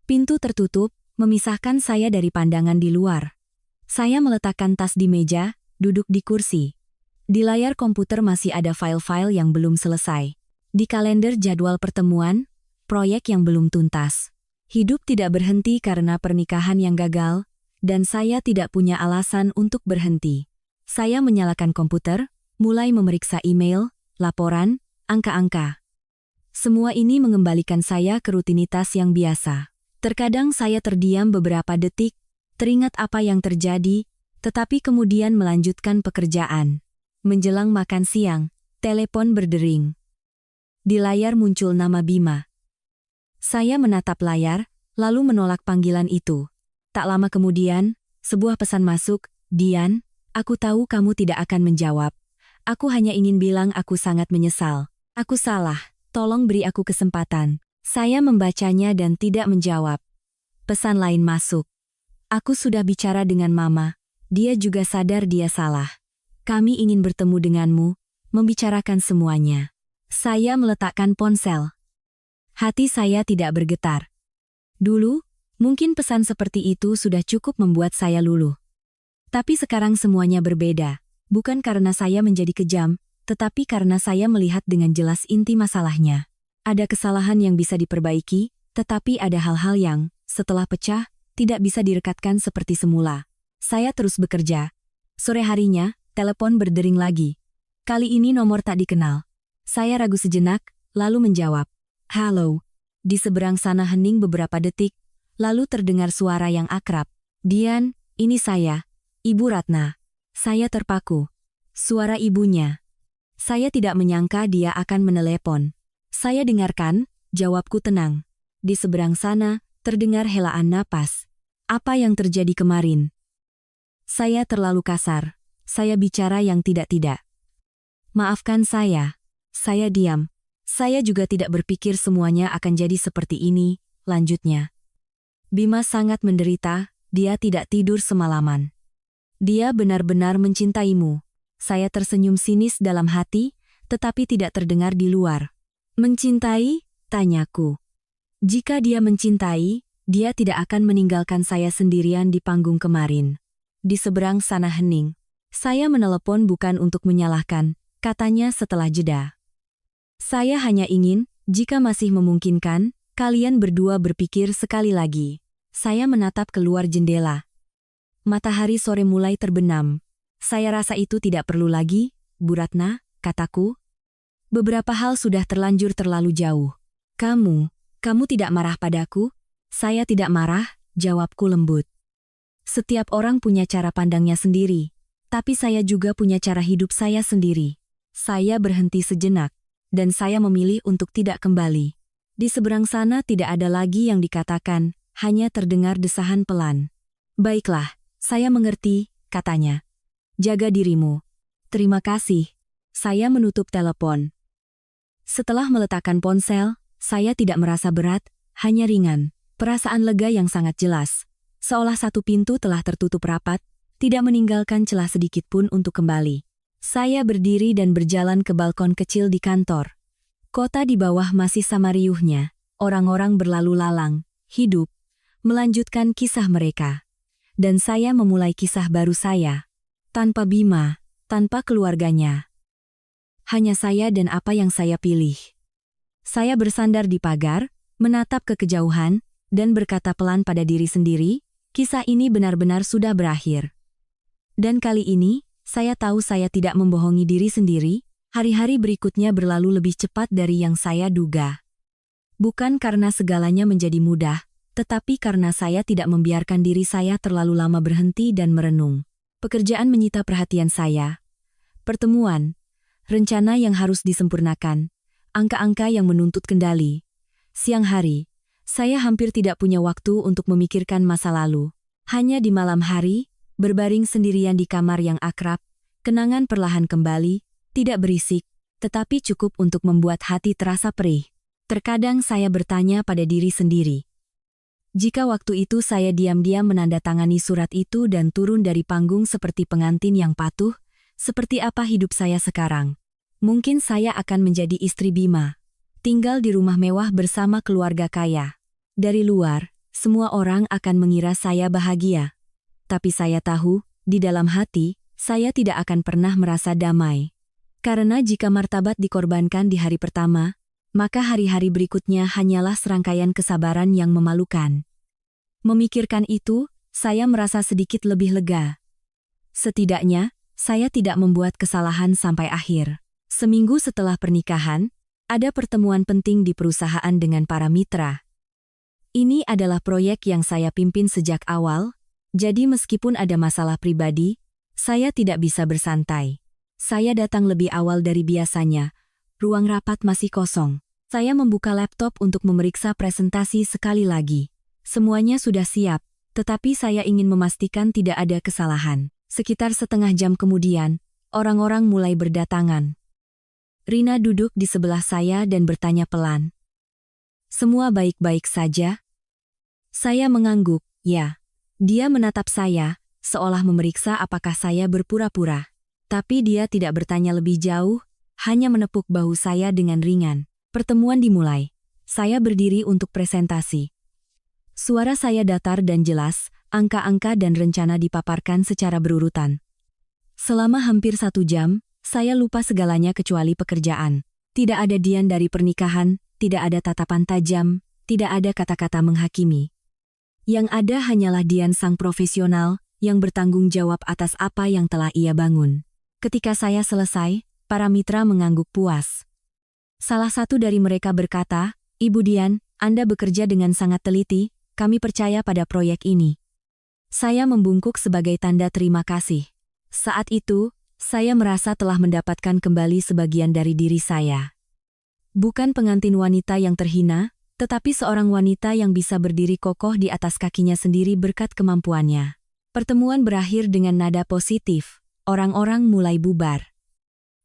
Pintu tertutup, memisahkan saya dari pandangan di luar. Saya meletakkan tas di meja, duduk di kursi. Di layar komputer masih ada file-file yang belum selesai. Di kalender jadwal pertemuan, proyek yang belum tuntas. Hidup tidak berhenti karena pernikahan yang gagal, dan saya tidak punya alasan untuk berhenti. Saya menyalakan komputer, mulai memeriksa email, laporan, angka-angka. Semua ini mengembalikan saya ke rutinitas yang biasa. Terkadang saya terdiam beberapa detik, teringat apa yang terjadi, tetapi kemudian melanjutkan pekerjaan. Menjelang makan siang, telepon berdering. Di layar muncul nama Bima. Saya menatap layar, lalu menolak panggilan itu. Tak lama kemudian, sebuah pesan masuk, Dian, aku tahu kamu tidak akan menjawab. Aku hanya ingin bilang aku sangat menyesal. Aku salah, tolong beri aku kesempatan. Saya membacanya dan tidak menjawab. Pesan lain masuk. Aku sudah bicara dengan Mama, dia juga sadar dia salah. Kami ingin bertemu denganmu, membicarakan semuanya. Saya meletakkan ponsel. Hati saya tidak bergetar. Dulu, mungkin pesan seperti itu sudah cukup membuat saya luluh. Tapi sekarang semuanya berbeda, bukan karena saya menjadi kejam, tetapi karena saya melihat dengan jelas inti masalahnya. Ada kesalahan yang bisa diperbaiki, tetapi ada hal-hal yang, setelah pecah, tidak bisa direkatkan seperti semula. Saya terus bekerja. Sore harinya, telepon berdering lagi. Kali ini nomor tak dikenal. Saya ragu sejenak, lalu menjawab. Halo. Di seberang sana hening beberapa detik, lalu terdengar suara yang akrab. Dian, ini saya, Ibu Ratna. Saya terpaku. Suara ibunya. Saya tidak menyangka dia akan menelepon. Saya dengarkan, jawabku tenang. Di seberang sana, terdengar helaan napas. Apa yang terjadi kemarin? Saya terlalu kasar. Saya bicara yang tidak-tidak. Maafkan saya. Saya diam. Saya juga tidak berpikir semuanya akan jadi seperti ini, lanjutnya. Bima sangat menderita, dia tidak tidur semalaman. Dia benar-benar mencintaimu. Saya tersenyum sinis dalam hati, tetapi tidak terdengar di luar. Mencintai? Tanyaku. Jika dia mencintai, dia tidak akan meninggalkan saya sendirian di panggung kemarin. Di seberang sana hening. Saya menelepon bukan untuk menyalahkan, katanya setelah jeda. Saya hanya ingin, jika masih memungkinkan, kalian berdua berpikir sekali lagi. Saya menatap keluar jendela. Matahari sore mulai terbenam. Saya rasa itu tidak perlu lagi, Bu Ratna, kataku. Beberapa hal sudah terlanjur terlalu jauh. Kamu tidak marah padaku? Saya tidak marah, jawabku lembut. Setiap orang punya cara pandangnya sendiri, tapi saya juga punya cara hidup saya sendiri. Saya berhenti sejenak. Dan saya memilih untuk tidak kembali. Di seberang sana tidak ada lagi yang dikatakan, hanya terdengar desahan pelan. Baiklah, saya mengerti, katanya. Jaga dirimu. Terima kasih. Saya menutup telepon. Setelah meletakkan ponsel, saya tidak merasa berat, hanya ringan. Perasaan lega yang sangat jelas. Seolah satu pintu telah tertutup rapat, tidak meninggalkan celah sedikit pun untuk kembali. Saya berdiri dan berjalan ke balkon kecil di kantor. Kota di bawah masih sama riuhnya. Orang-orang berlalu lalang, hidup, melanjutkan kisah mereka. Dan saya memulai kisah baru saya. Tanpa Bima, tanpa keluarganya. Hanya saya dan apa yang saya pilih. Saya bersandar di pagar, menatap ke kejauhan, dan berkata pelan pada diri sendiri, kisah ini benar-benar sudah berakhir. Dan kali ini, saya tahu saya tidak membohongi diri sendiri, hari-hari berikutnya berlalu lebih cepat dari yang saya duga. Bukan karena segalanya menjadi mudah, tetapi karena saya tidak membiarkan diri saya terlalu lama berhenti dan merenung. Pekerjaan menyita perhatian saya. Pertemuan, rencana yang harus disempurnakan, angka-angka yang menuntut kendali. Siang hari, saya hampir tidak punya waktu untuk memikirkan masa lalu. Hanya di malam hari, berbaring sendirian di kamar yang akrab, kenangan perlahan kembali, tidak berisik, tetapi cukup untuk membuat hati terasa perih. Terkadang saya bertanya pada diri sendiri. Jika waktu itu saya diam-diam menandatangani surat itu dan turun dari panggung seperti pengantin yang patuh, seperti apa hidup saya sekarang? Mungkin saya akan menjadi istri Bima, tinggal di rumah mewah bersama keluarga kaya. Dari luar, semua orang akan mengira saya bahagia. Tapi saya tahu, di dalam hati, saya tidak akan pernah merasa damai. Karena jika martabat dikorbankan di hari pertama, maka hari-hari berikutnya hanyalah serangkaian kesabaran yang memalukan. Memikirkan itu, saya merasa sedikit lebih lega. Setidaknya, saya tidak membuat kesalahan sampai akhir. Seminggu setelah pernikahan, ada pertemuan penting di perusahaan dengan para mitra. Ini adalah proyek yang saya pimpin sejak awal, jadi meskipun ada masalah pribadi, saya tidak bisa bersantai. Saya datang lebih awal dari biasanya. Ruang rapat masih kosong. Saya membuka laptop untuk memeriksa presentasi sekali lagi. Semuanya sudah siap, tetapi saya ingin memastikan tidak ada kesalahan. Sekitar setengah jam kemudian, orang-orang mulai berdatangan. Rina duduk di sebelah saya dan bertanya pelan. "Semua baik-baik saja?" Saya mengangguk, ya. Dia menatap saya, seolah memeriksa apakah saya berpura-pura. Tapi dia tidak bertanya lebih jauh, hanya menepuk bahu saya dengan ringan. Pertemuan dimulai. Saya berdiri untuk presentasi. Suara saya datar dan jelas, angka-angka dan rencana dipaparkan secara berurutan. Selama hampir 1 jam, saya lupa segalanya kecuali pekerjaan. Tidak ada Dian dari pernikahan, tidak ada tatapan tajam, tidak ada kata-kata menghakimi. Yang ada hanyalah Dian sang profesional, yang bertanggung jawab atas apa yang telah ia bangun. Ketika saya selesai, para mitra mengangguk puas. Salah satu dari mereka berkata, "Ibu Dian, Anda bekerja dengan sangat teliti, kami percaya pada proyek ini." Saya membungkuk sebagai tanda terima kasih. Saat itu, saya merasa telah mendapatkan kembali sebagian dari diri saya. Bukan pengantin wanita yang terhina, tetapi seorang wanita yang bisa berdiri kokoh di atas kakinya sendiri berkat kemampuannya. Pertemuan berakhir dengan nada positif. Orang-orang mulai bubar.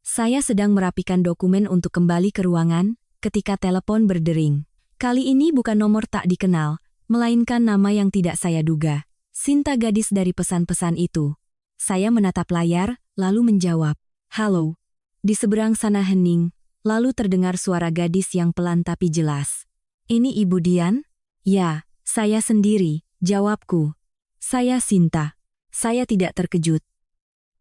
Saya sedang merapikan dokumen untuk kembali ke ruangan, ketika telepon berdering. Kali ini bukan nomor tak dikenal, melainkan nama yang tidak saya duga. Sinta, gadis dari pesan-pesan itu. Saya menatap layar, lalu menjawab, "Halo." Di seberang sana hening, lalu terdengar suara gadis yang pelan tapi jelas. "Ini Ibu Dian?" "Ya, saya sendiri," jawabku. "Saya Sinta." Saya tidak terkejut.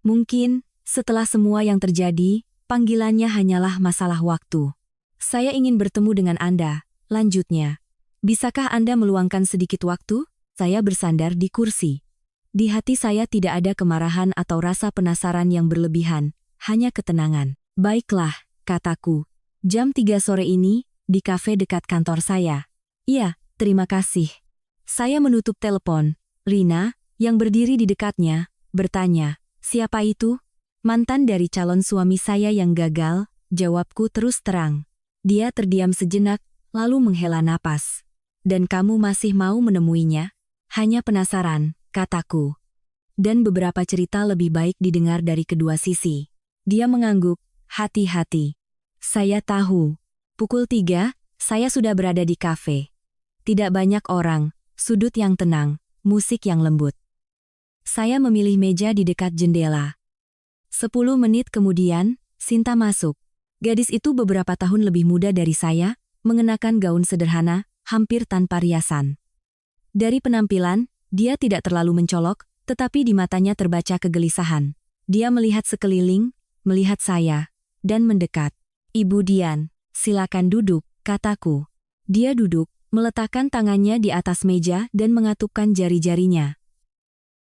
Mungkin, setelah semua yang terjadi, panggilannya hanyalah masalah waktu. "Saya ingin bertemu dengan Anda," lanjutnya. "Bisakah Anda meluangkan sedikit waktu?" Saya bersandar di kursi. Di hati saya tidak ada kemarahan atau rasa penasaran yang berlebihan, hanya ketenangan. "Baiklah," kataku. "Jam 3 sore ini, di kafe dekat kantor saya." "Iya, terima kasih." Saya menutup telepon. Rina, yang berdiri di dekatnya, bertanya, "Siapa itu?" "Mantan dari calon suami saya yang gagal," jawabku terus terang. Dia terdiam sejenak, lalu menghela napas. "Dan kamu masih mau menemuinya?" "Hanya penasaran," kataku. "Dan beberapa cerita lebih baik didengar dari kedua sisi." Dia mengangguk, "Hati-hati." Saya tahu. Pukul 3, saya sudah berada di kafe. Tidak banyak orang, sudut yang tenang, musik yang lembut. Saya memilih meja di dekat jendela. 10 menit kemudian, Sinta masuk. Gadis itu beberapa tahun lebih muda dari saya, mengenakan gaun sederhana, hampir tanpa riasan. Dari penampilan, dia tidak terlalu mencolok, tetapi di matanya terbaca kegelisahan. Dia melihat sekeliling, melihat saya, dan mendekat. "Ibu Dian, silakan duduk," kataku. Dia duduk, meletakkan tangannya di atas meja dan mengatupkan jari-jarinya.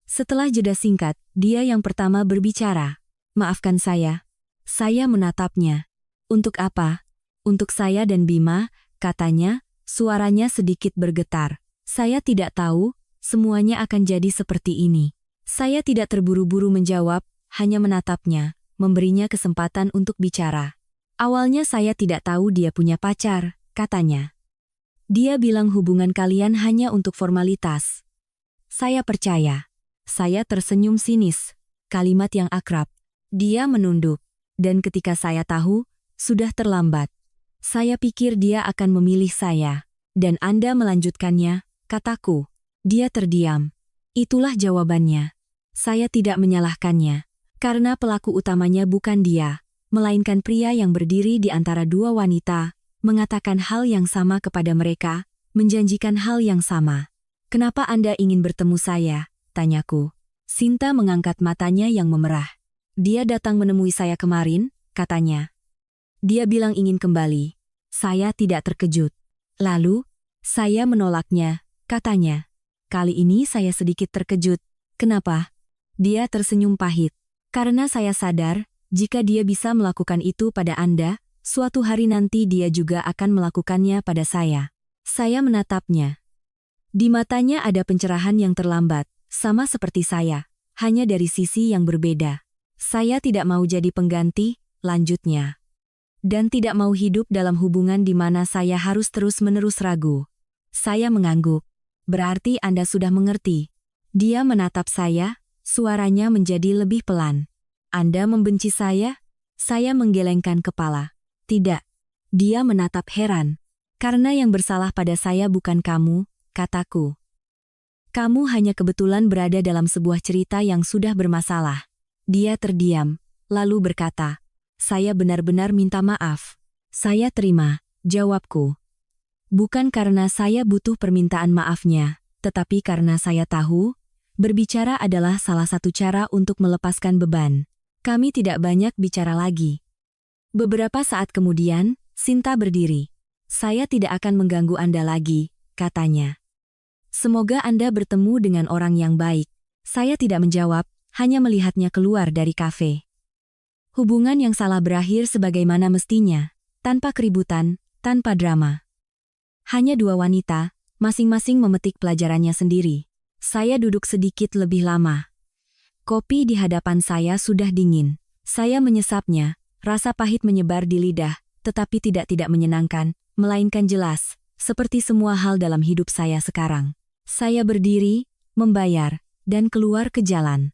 Setelah jeda singkat, dia yang pertama berbicara. "Maafkan saya." Saya menatapnya. "Untuk apa?" "Untuk saya dan Bima," katanya, suaranya sedikit bergetar. "Saya tidak tahu, semuanya akan jadi seperti ini." Saya tidak terburu-buru menjawab, hanya menatapnya, memberinya kesempatan untuk bicara. "Awalnya saya tidak tahu dia punya pacar," katanya. "Dia bilang hubungan kalian hanya untuk formalitas." Saya percaya. Saya tersenyum sinis. Kalimat yang akrab. Dia menunduk. Dan ketika saya tahu, sudah terlambat. "Saya pikir dia akan memilih saya. Dan Anda melanjutkannya," kataku. Dia terdiam. Itulah jawabannya. Saya tidak menyalahkannya. Karena pelaku utamanya bukan dia, melainkan pria yang berdiri di antara dua wanita, mengatakan hal yang sama kepada mereka, menjanjikan hal yang sama. "Kenapa Anda ingin bertemu saya?" tanyaku. Sinta mengangkat matanya yang memerah. "Dia datang menemui saya kemarin," katanya. "Dia bilang ingin kembali." Saya tidak terkejut. "Lalu?" "Saya menolaknya," katanya. Kali ini saya sedikit terkejut. "Kenapa?" Dia tersenyum pahit. "Karena saya sadar, jika dia bisa melakukan itu pada Anda, suatu hari nanti dia juga akan melakukannya pada saya." Saya menatapnya. Di matanya ada pencerahan yang terlambat, sama seperti saya, hanya dari sisi yang berbeda. "Saya tidak mau jadi pengganti," lanjutnya. "Dan tidak mau hidup dalam hubungan di mana saya harus terus-menerus ragu." Saya mengangguk. "Berarti Anda sudah mengerti." Dia menatap saya, suaranya menjadi lebih pelan. "Anda membenci saya?" Saya menggelengkan kepala. "Tidak." Dia menatap heran. "Karena yang bersalah pada saya bukan kamu," kataku. "Kamu hanya kebetulan berada dalam sebuah cerita yang sudah bermasalah." Dia terdiam, lalu berkata, "Saya benar-benar minta maaf." "Saya terima," jawabku. "Bukan karena saya butuh permintaan maafnya, tetapi karena saya tahu, berbicara adalah salah satu cara untuk melepaskan beban." Kami tidak banyak bicara lagi. Beberapa saat kemudian, Sinta berdiri. "Saya tidak akan mengganggu Anda lagi," katanya. "Semoga Anda bertemu dengan orang yang baik." Saya tidak menjawab, hanya melihatnya keluar dari kafe. Hubungan yang salah berakhir sebagaimana mestinya, tanpa keributan, tanpa drama. Hanya dua wanita, masing-masing memetik pelajarannya sendiri. Saya duduk sedikit lebih lama. Kopi di hadapan saya sudah dingin. Saya menyesapnya, rasa pahit menyebar di lidah, tetapi tidak menyenangkan, melainkan jelas, seperti semua hal dalam hidup saya sekarang. Saya berdiri, membayar, dan keluar ke jalan.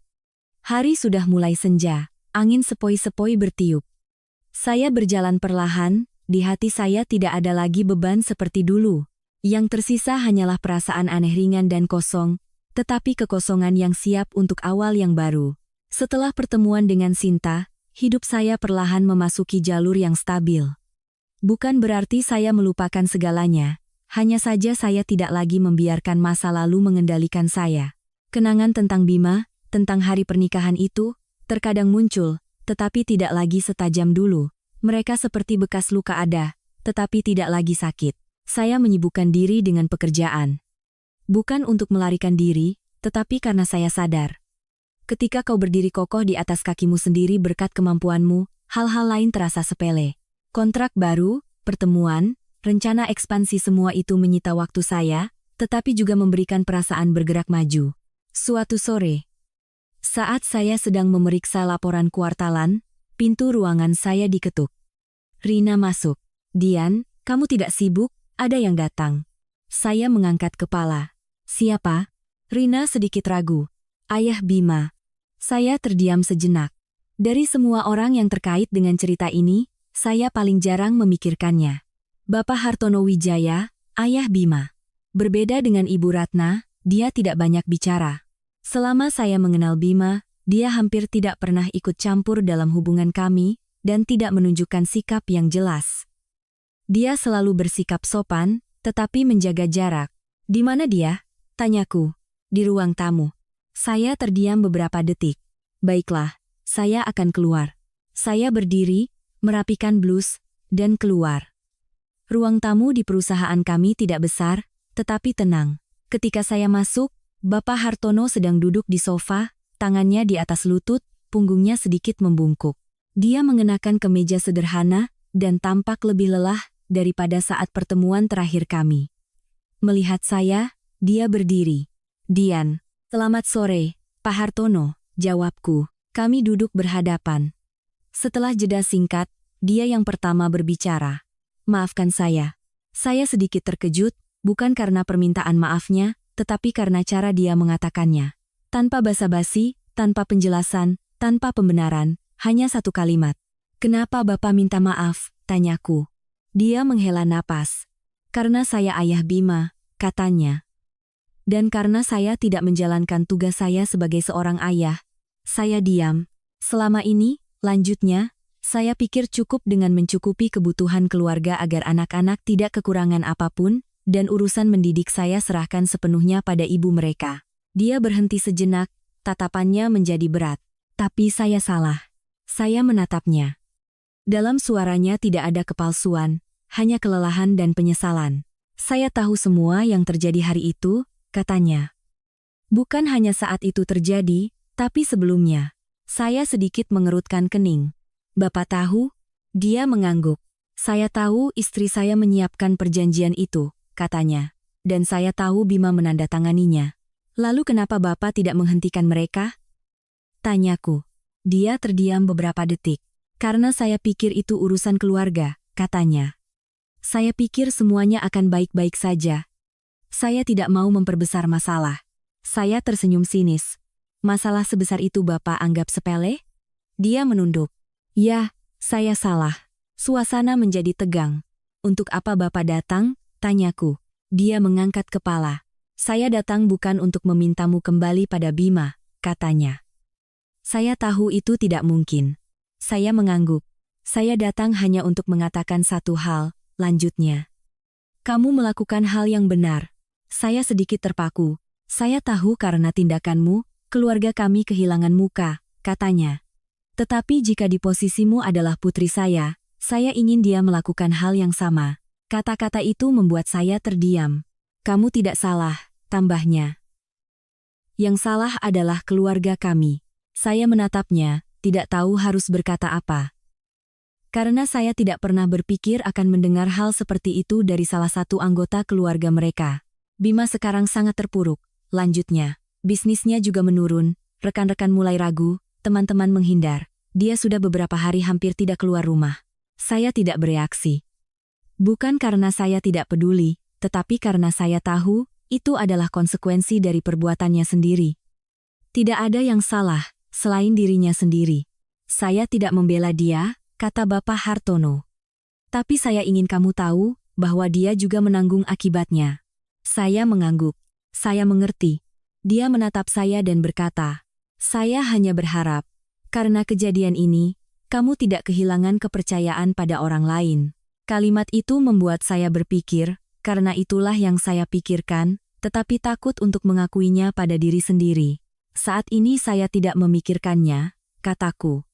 Hari sudah mulai senja, angin sepoi-sepoi bertiup. Saya berjalan perlahan, di hati saya tidak ada lagi beban seperti dulu. Yang tersisa hanyalah perasaan aneh ringan dan kosong, tetapi kekosongan yang siap untuk awal yang baru. Setelah pertemuan dengan Sinta, hidup saya perlahan memasuki jalur yang stabil. Bukan berarti saya melupakan segalanya, hanya saja saya tidak lagi membiarkan masa lalu mengendalikan saya. Kenangan tentang Bima, tentang hari pernikahan itu, terkadang muncul, tetapi tidak lagi setajam dulu. Mereka seperti bekas luka ada, tetapi tidak lagi sakit. Saya menyibukkan diri dengan pekerjaan. Bukan untuk melarikan diri, tetapi karena saya sadar. Ketika kau berdiri kokoh di atas kakimu sendiri berkat kemampuanmu, hal-hal lain terasa sepele. Kontrak baru, pertemuan, rencana ekspansi semua itu menyita waktu saya, tetapi juga memberikan perasaan bergerak maju. Suatu sore, saat saya sedang memeriksa laporan kuartalan, pintu ruangan saya diketuk. Rina masuk. "Dian, kamu tidak sibuk? Ada yang datang." Saya mengangkat kepala. "Siapa?" Rina sedikit ragu. "Ayah Bima." Saya terdiam sejenak. Dari semua orang yang terkait dengan cerita ini, saya paling jarang memikirkannya. Bapak Hartono Wijaya, ayah Bima. Berbeda dengan Ibu Ratna, Dia tidak banyak bicara. Selama saya mengenal Bima, dia hampir tidak pernah ikut campur dalam hubungan kami dan tidak menunjukkan sikap yang jelas. Dia selalu bersikap sopan, tetapi menjaga jarak. "Di mana dia?" tanyaku. "Di ruang tamu." Saya terdiam beberapa detik. "Baiklah, saya akan keluar." Saya berdiri, merapikan blus, dan keluar. Ruang tamu di perusahaan kami tidak besar, tetapi tenang. Ketika saya masuk, Bapak Hartono sedang duduk di sofa, tangannya di atas lutut, punggungnya sedikit membungkuk. Dia mengenakan kemeja sederhana dan tampak lebih lelah daripada saat pertemuan terakhir kami. Melihat saya, dia berdiri. "Dian." "Selamat sore, Pak Hartono," jawabku. Kami duduk berhadapan. Setelah jeda singkat, dia yang pertama berbicara. "Maafkan saya. Saya sedikit terkejut, bukan karena permintaan maafnya, tetapi karena cara dia mengatakannya. Tanpa basa-basi, tanpa penjelasan, tanpa pembenaran, hanya satu kalimat. "Kenapa Bapak minta maaf?" tanyaku. Dia menghela napas. "Karena saya ayah Bima," katanya. "Dan karena saya tidak menjalankan tugas saya sebagai seorang ayah." Saya diam. "Selama ini," lanjutnya, "saya pikir cukup dengan mencukupi kebutuhan keluarga agar anak-anak tidak kekurangan apapun, dan urusan mendidik saya serahkan sepenuhnya pada ibu mereka." Dia berhenti sejenak, tatapannya menjadi berat. "Tapi saya salah." Saya menatapnya. Dalam suaranya tidak ada kepalsuan, hanya kelelahan dan penyesalan. "Saya tahu semua yang terjadi hari itu," katanya. "Bukan hanya saat itu terjadi, tapi sebelumnya." Saya sedikit mengerutkan kening. "Bapak tahu?" Dia mengangguk. "Saya tahu istri saya menyiapkan perjanjian itu," katanya. "Dan saya tahu Bima menandatanganinya." "Lalu kenapa Bapak tidak menghentikan mereka?" tanyaku. Dia terdiam beberapa detik. "Karena saya pikir itu urusan keluarga," katanya. "Saya pikir semuanya akan baik-baik saja. Saya tidak mau memperbesar masalah." Saya tersenyum sinis. "Masalah sebesar itu Bapak anggap sepele?" Dia menunduk. "Ya, saya salah." Suasana menjadi tegang. "Untuk apa Bapak datang?" tanyaku. Dia mengangkat kepala. "Saya datang bukan untuk memintamu kembali pada Bima," katanya. "Saya tahu itu tidak mungkin." Saya mengangguk. "Saya datang hanya untuk mengatakan satu hal," lanjutnya. "Kamu melakukan hal yang benar." Saya sedikit terpaku. "Saya tahu karena tindakanmu, keluarga kami kehilangan muka," katanya. "Tetapi jika di posisimu adalah putri saya ingin dia melakukan hal yang sama." Kata-kata itu membuat saya terdiam. "Kamu tidak salah," tambahnya. "Yang salah adalah keluarga kami." Saya menatapnya, tidak tahu harus berkata apa. Karena saya tidak pernah berpikir akan mendengar hal seperti itu dari salah satu anggota keluarga mereka. "Bima sekarang sangat terpuruk," lanjutnya. "Bisnisnya juga menurun, rekan-rekan mulai ragu, teman-teman menghindar. Dia sudah beberapa hari hampir tidak keluar rumah." Saya tidak bereaksi. Bukan karena saya tidak peduli, tetapi karena saya tahu, itu adalah konsekuensi dari perbuatannya sendiri. Tidak ada yang salah, selain dirinya sendiri. "Saya tidak membela dia," kata Bapak Hartono. "Tapi saya ingin kamu tahu, bahwa dia juga menanggung akibatnya." Saya mengangguk. "Saya mengerti." Dia menatap saya dan berkata, "Saya hanya berharap, karena kejadian ini, kamu tidak kehilangan kepercayaan pada orang lain." Kalimat itu membuat saya berpikir, karena itulah yang saya pikirkan, tetapi takut untuk mengakuinya pada diri sendiri. "Saat ini saya tidak memikirkannya," kataku.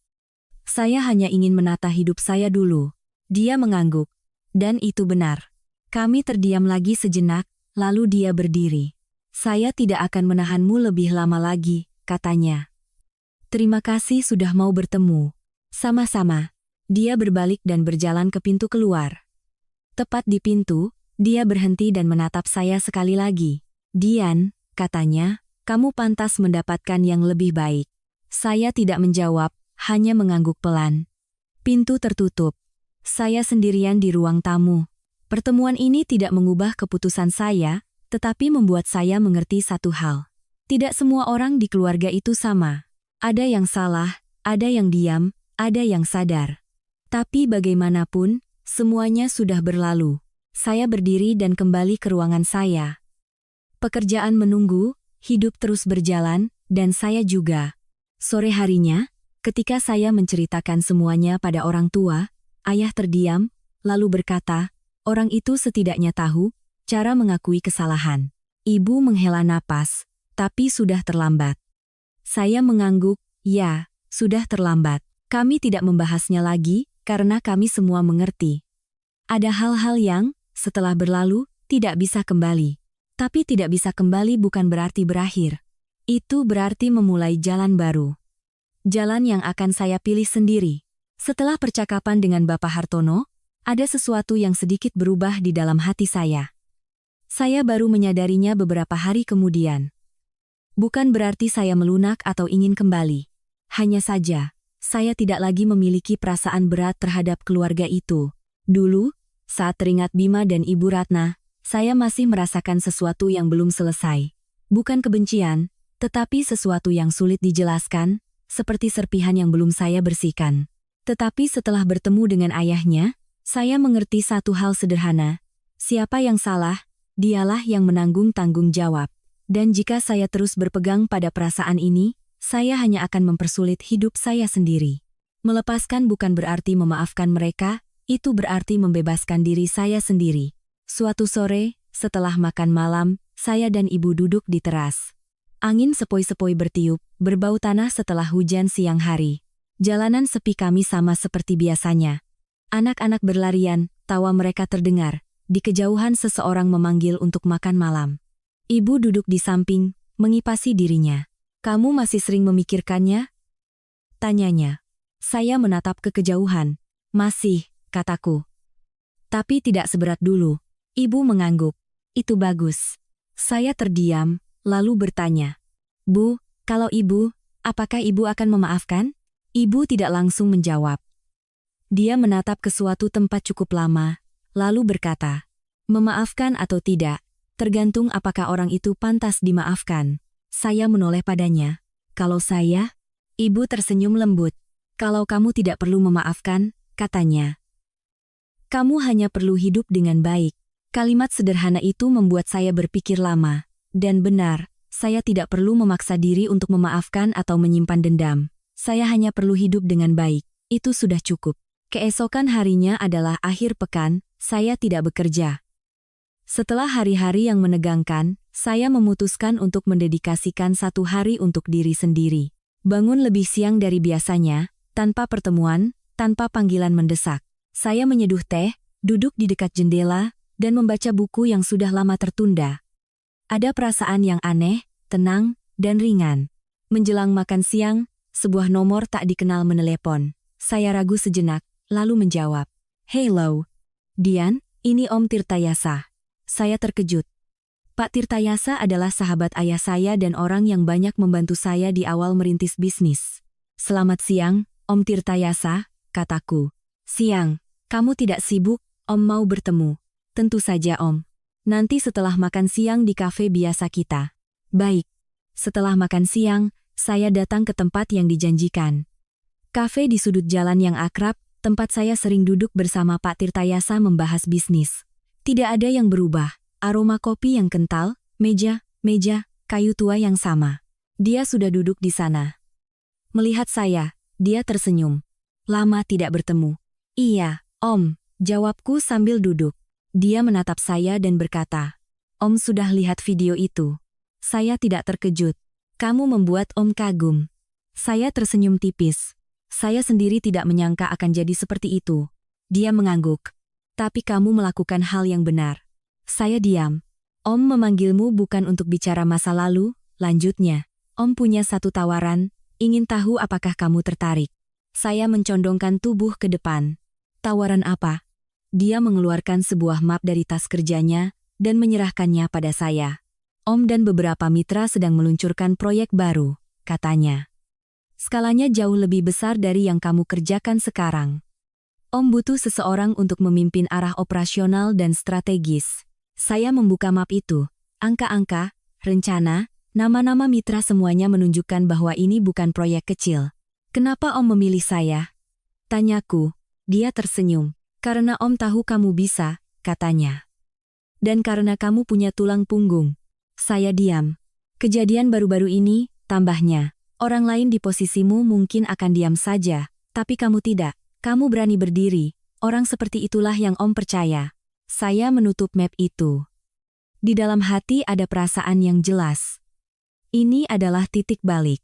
"Saya hanya ingin menata hidup saya dulu." Dia mengangguk. "Dan itu benar." Kami terdiam lagi sejenak, lalu dia berdiri. "Saya tidak akan menahanmu lebih lama lagi," katanya. "Terima kasih sudah mau bertemu." "Sama-sama." Dia berbalik dan berjalan ke pintu keluar. Tepat di pintu, dia berhenti dan menatap saya sekali lagi. "Dian," katanya, "kamu pantas mendapatkan yang lebih baik." Saya tidak menjawab, hanya mengangguk pelan. Pintu tertutup. Saya sendirian di ruang tamu. Pertemuan ini tidak mengubah keputusan saya, tetapi membuat saya mengerti satu hal. Tidak semua orang di keluarga itu sama. Ada yang salah, ada yang diam, ada yang sadar. Tapi bagaimanapun, semuanya sudah berlalu. Saya berdiri dan kembali ke ruangan saya. Pekerjaan menunggu, hidup terus berjalan, dan saya juga. Sore harinya, ketika saya menceritakan semuanya pada orang tua, ayah terdiam, lalu berkata, orang itu setidaknya tahu cara mengakui kesalahan. Ibu menghela napas, tapi sudah terlambat. Saya mengangguk, ya, sudah terlambat. Kami tidak membahasnya lagi, karena kami semua mengerti. Ada hal-hal yang, setelah berlalu, tidak bisa kembali. Tapi tidak bisa kembali bukan berarti berakhir. Itu berarti memulai jalan baru. Jalan yang akan saya pilih sendiri. Setelah percakapan dengan Bapak Hartono, ada sesuatu yang sedikit berubah di dalam hati saya. Saya baru menyadarinya beberapa hari kemudian. Bukan berarti saya melunak atau ingin kembali. Hanya saja, saya tidak lagi memiliki perasaan berat terhadap keluarga itu. Dulu, saat teringat Bima dan Ibu Ratna, saya masih merasakan sesuatu yang belum selesai. Bukan kebencian, tetapi sesuatu yang sulit dijelaskan, seperti serpihan yang belum saya bersihkan. Tetapi setelah bertemu dengan ayahnya, saya mengerti satu hal sederhana. Siapa yang salah, dialah yang menanggung tanggung jawab. Dan jika saya terus berpegang pada perasaan ini, saya hanya akan mempersulit hidup saya sendiri. Melepaskan bukan berarti memaafkan mereka, itu berarti membebaskan diri saya sendiri. Suatu sore, setelah makan malam, saya dan ibu duduk di teras. Angin sepoi-sepoi bertiup, berbau tanah setelah hujan siang hari. Jalanan sepi kami sama seperti biasanya. Anak-anak berlarian, tawa mereka terdengar. Di kejauhan seseorang memanggil untuk makan malam. Ibu duduk di samping, mengipasi dirinya. Kamu masih sering memikirkannya? Tanyanya. Saya menatap ke kejauhan. Masih, kataku. Tapi tidak seberat dulu. Ibu mengangguk. Itu bagus. Saya terdiam, lalu bertanya. Bu, kalau ibu, apakah ibu akan memaafkan? Ibu tidak langsung menjawab. Dia menatap ke suatu tempat cukup lama, lalu berkata, memaafkan atau tidak, tergantung apakah orang itu pantas dimaafkan. Saya menoleh padanya. Kalau saya? Ibu tersenyum lembut. Kalau kamu tidak perlu memaafkan, katanya. Kamu hanya perlu hidup dengan baik. Kalimat sederhana itu membuat saya berpikir lama. Dan benar, saya tidak perlu memaksa diri untuk memaafkan atau menyimpan dendam. Saya hanya perlu hidup dengan baik. Itu sudah cukup. Keesokan harinya adalah akhir pekan, saya tidak bekerja. Setelah hari-hari yang menegangkan, saya memutuskan untuk mendedikasikan satu hari untuk diri sendiri. Bangun lebih siang dari biasanya, tanpa pertemuan, tanpa panggilan mendesak. Saya menyeduh teh, duduk di dekat jendela, dan membaca buku yang sudah lama tertunda. Ada perasaan yang aneh, tenang, dan ringan. Menjelang makan siang, sebuah nomor tak dikenal menelepon. Saya ragu sejenak, lalu menjawab. Hello. Dian, ini Om Tirtayasa. Saya terkejut. Pak Tirtayasa adalah sahabat ayah saya dan orang yang banyak membantu saya di awal merintis bisnis. Selamat siang, Om Tirtayasa, kataku. Siang, kamu tidak sibuk, Om mau bertemu. Tentu saja Om. Nanti setelah makan siang di kafe biasa kita. Baik. Setelah makan siang, saya datang ke tempat yang dijanjikan. Kafe di sudut jalan yang akrab, tempat saya sering duduk bersama Pak Tirtayasa membahas bisnis. Tidak ada yang berubah, aroma kopi yang kental, meja, kayu tua yang sama. Dia sudah duduk di sana. Melihat saya, dia tersenyum. Lama tidak bertemu. Iya, Om, jawabku sambil duduk. Dia menatap saya dan berkata, Om sudah lihat video itu. Saya tidak terkejut. Kamu membuat Om kagum. Saya tersenyum tipis. Saya sendiri tidak menyangka akan jadi seperti itu. Dia mengangguk. Tapi kamu melakukan hal yang benar. Saya diam. Om memanggilmu bukan untuk bicara masa lalu, lanjutnya. Om punya satu tawaran, ingin tahu apakah kamu tertarik. Saya mencondongkan tubuh ke depan. Tawaran apa? Dia mengeluarkan sebuah map dari tas kerjanya dan menyerahkannya pada saya. Om dan beberapa mitra sedang meluncurkan proyek baru, katanya. Skalanya jauh lebih besar dari yang kamu kerjakan sekarang. Om butuh seseorang untuk memimpin arah operasional dan strategis. Saya membuka map itu. Angka-angka, rencana, nama-nama mitra semuanya menunjukkan bahwa ini bukan proyek kecil. Kenapa Om memilih saya? Tanyaku. Dia tersenyum. Karena Om tahu kamu bisa, katanya. Dan karena kamu punya tulang punggung. Saya diam. Kejadian baru-baru ini, tambahnya. Orang lain di posisimu mungkin akan diam saja, tapi kamu tidak. Kamu berani berdiri. Orang seperti itulah yang Om percaya. Saya menutup map itu. Di dalam hati ada perasaan yang jelas. Ini adalah titik balik.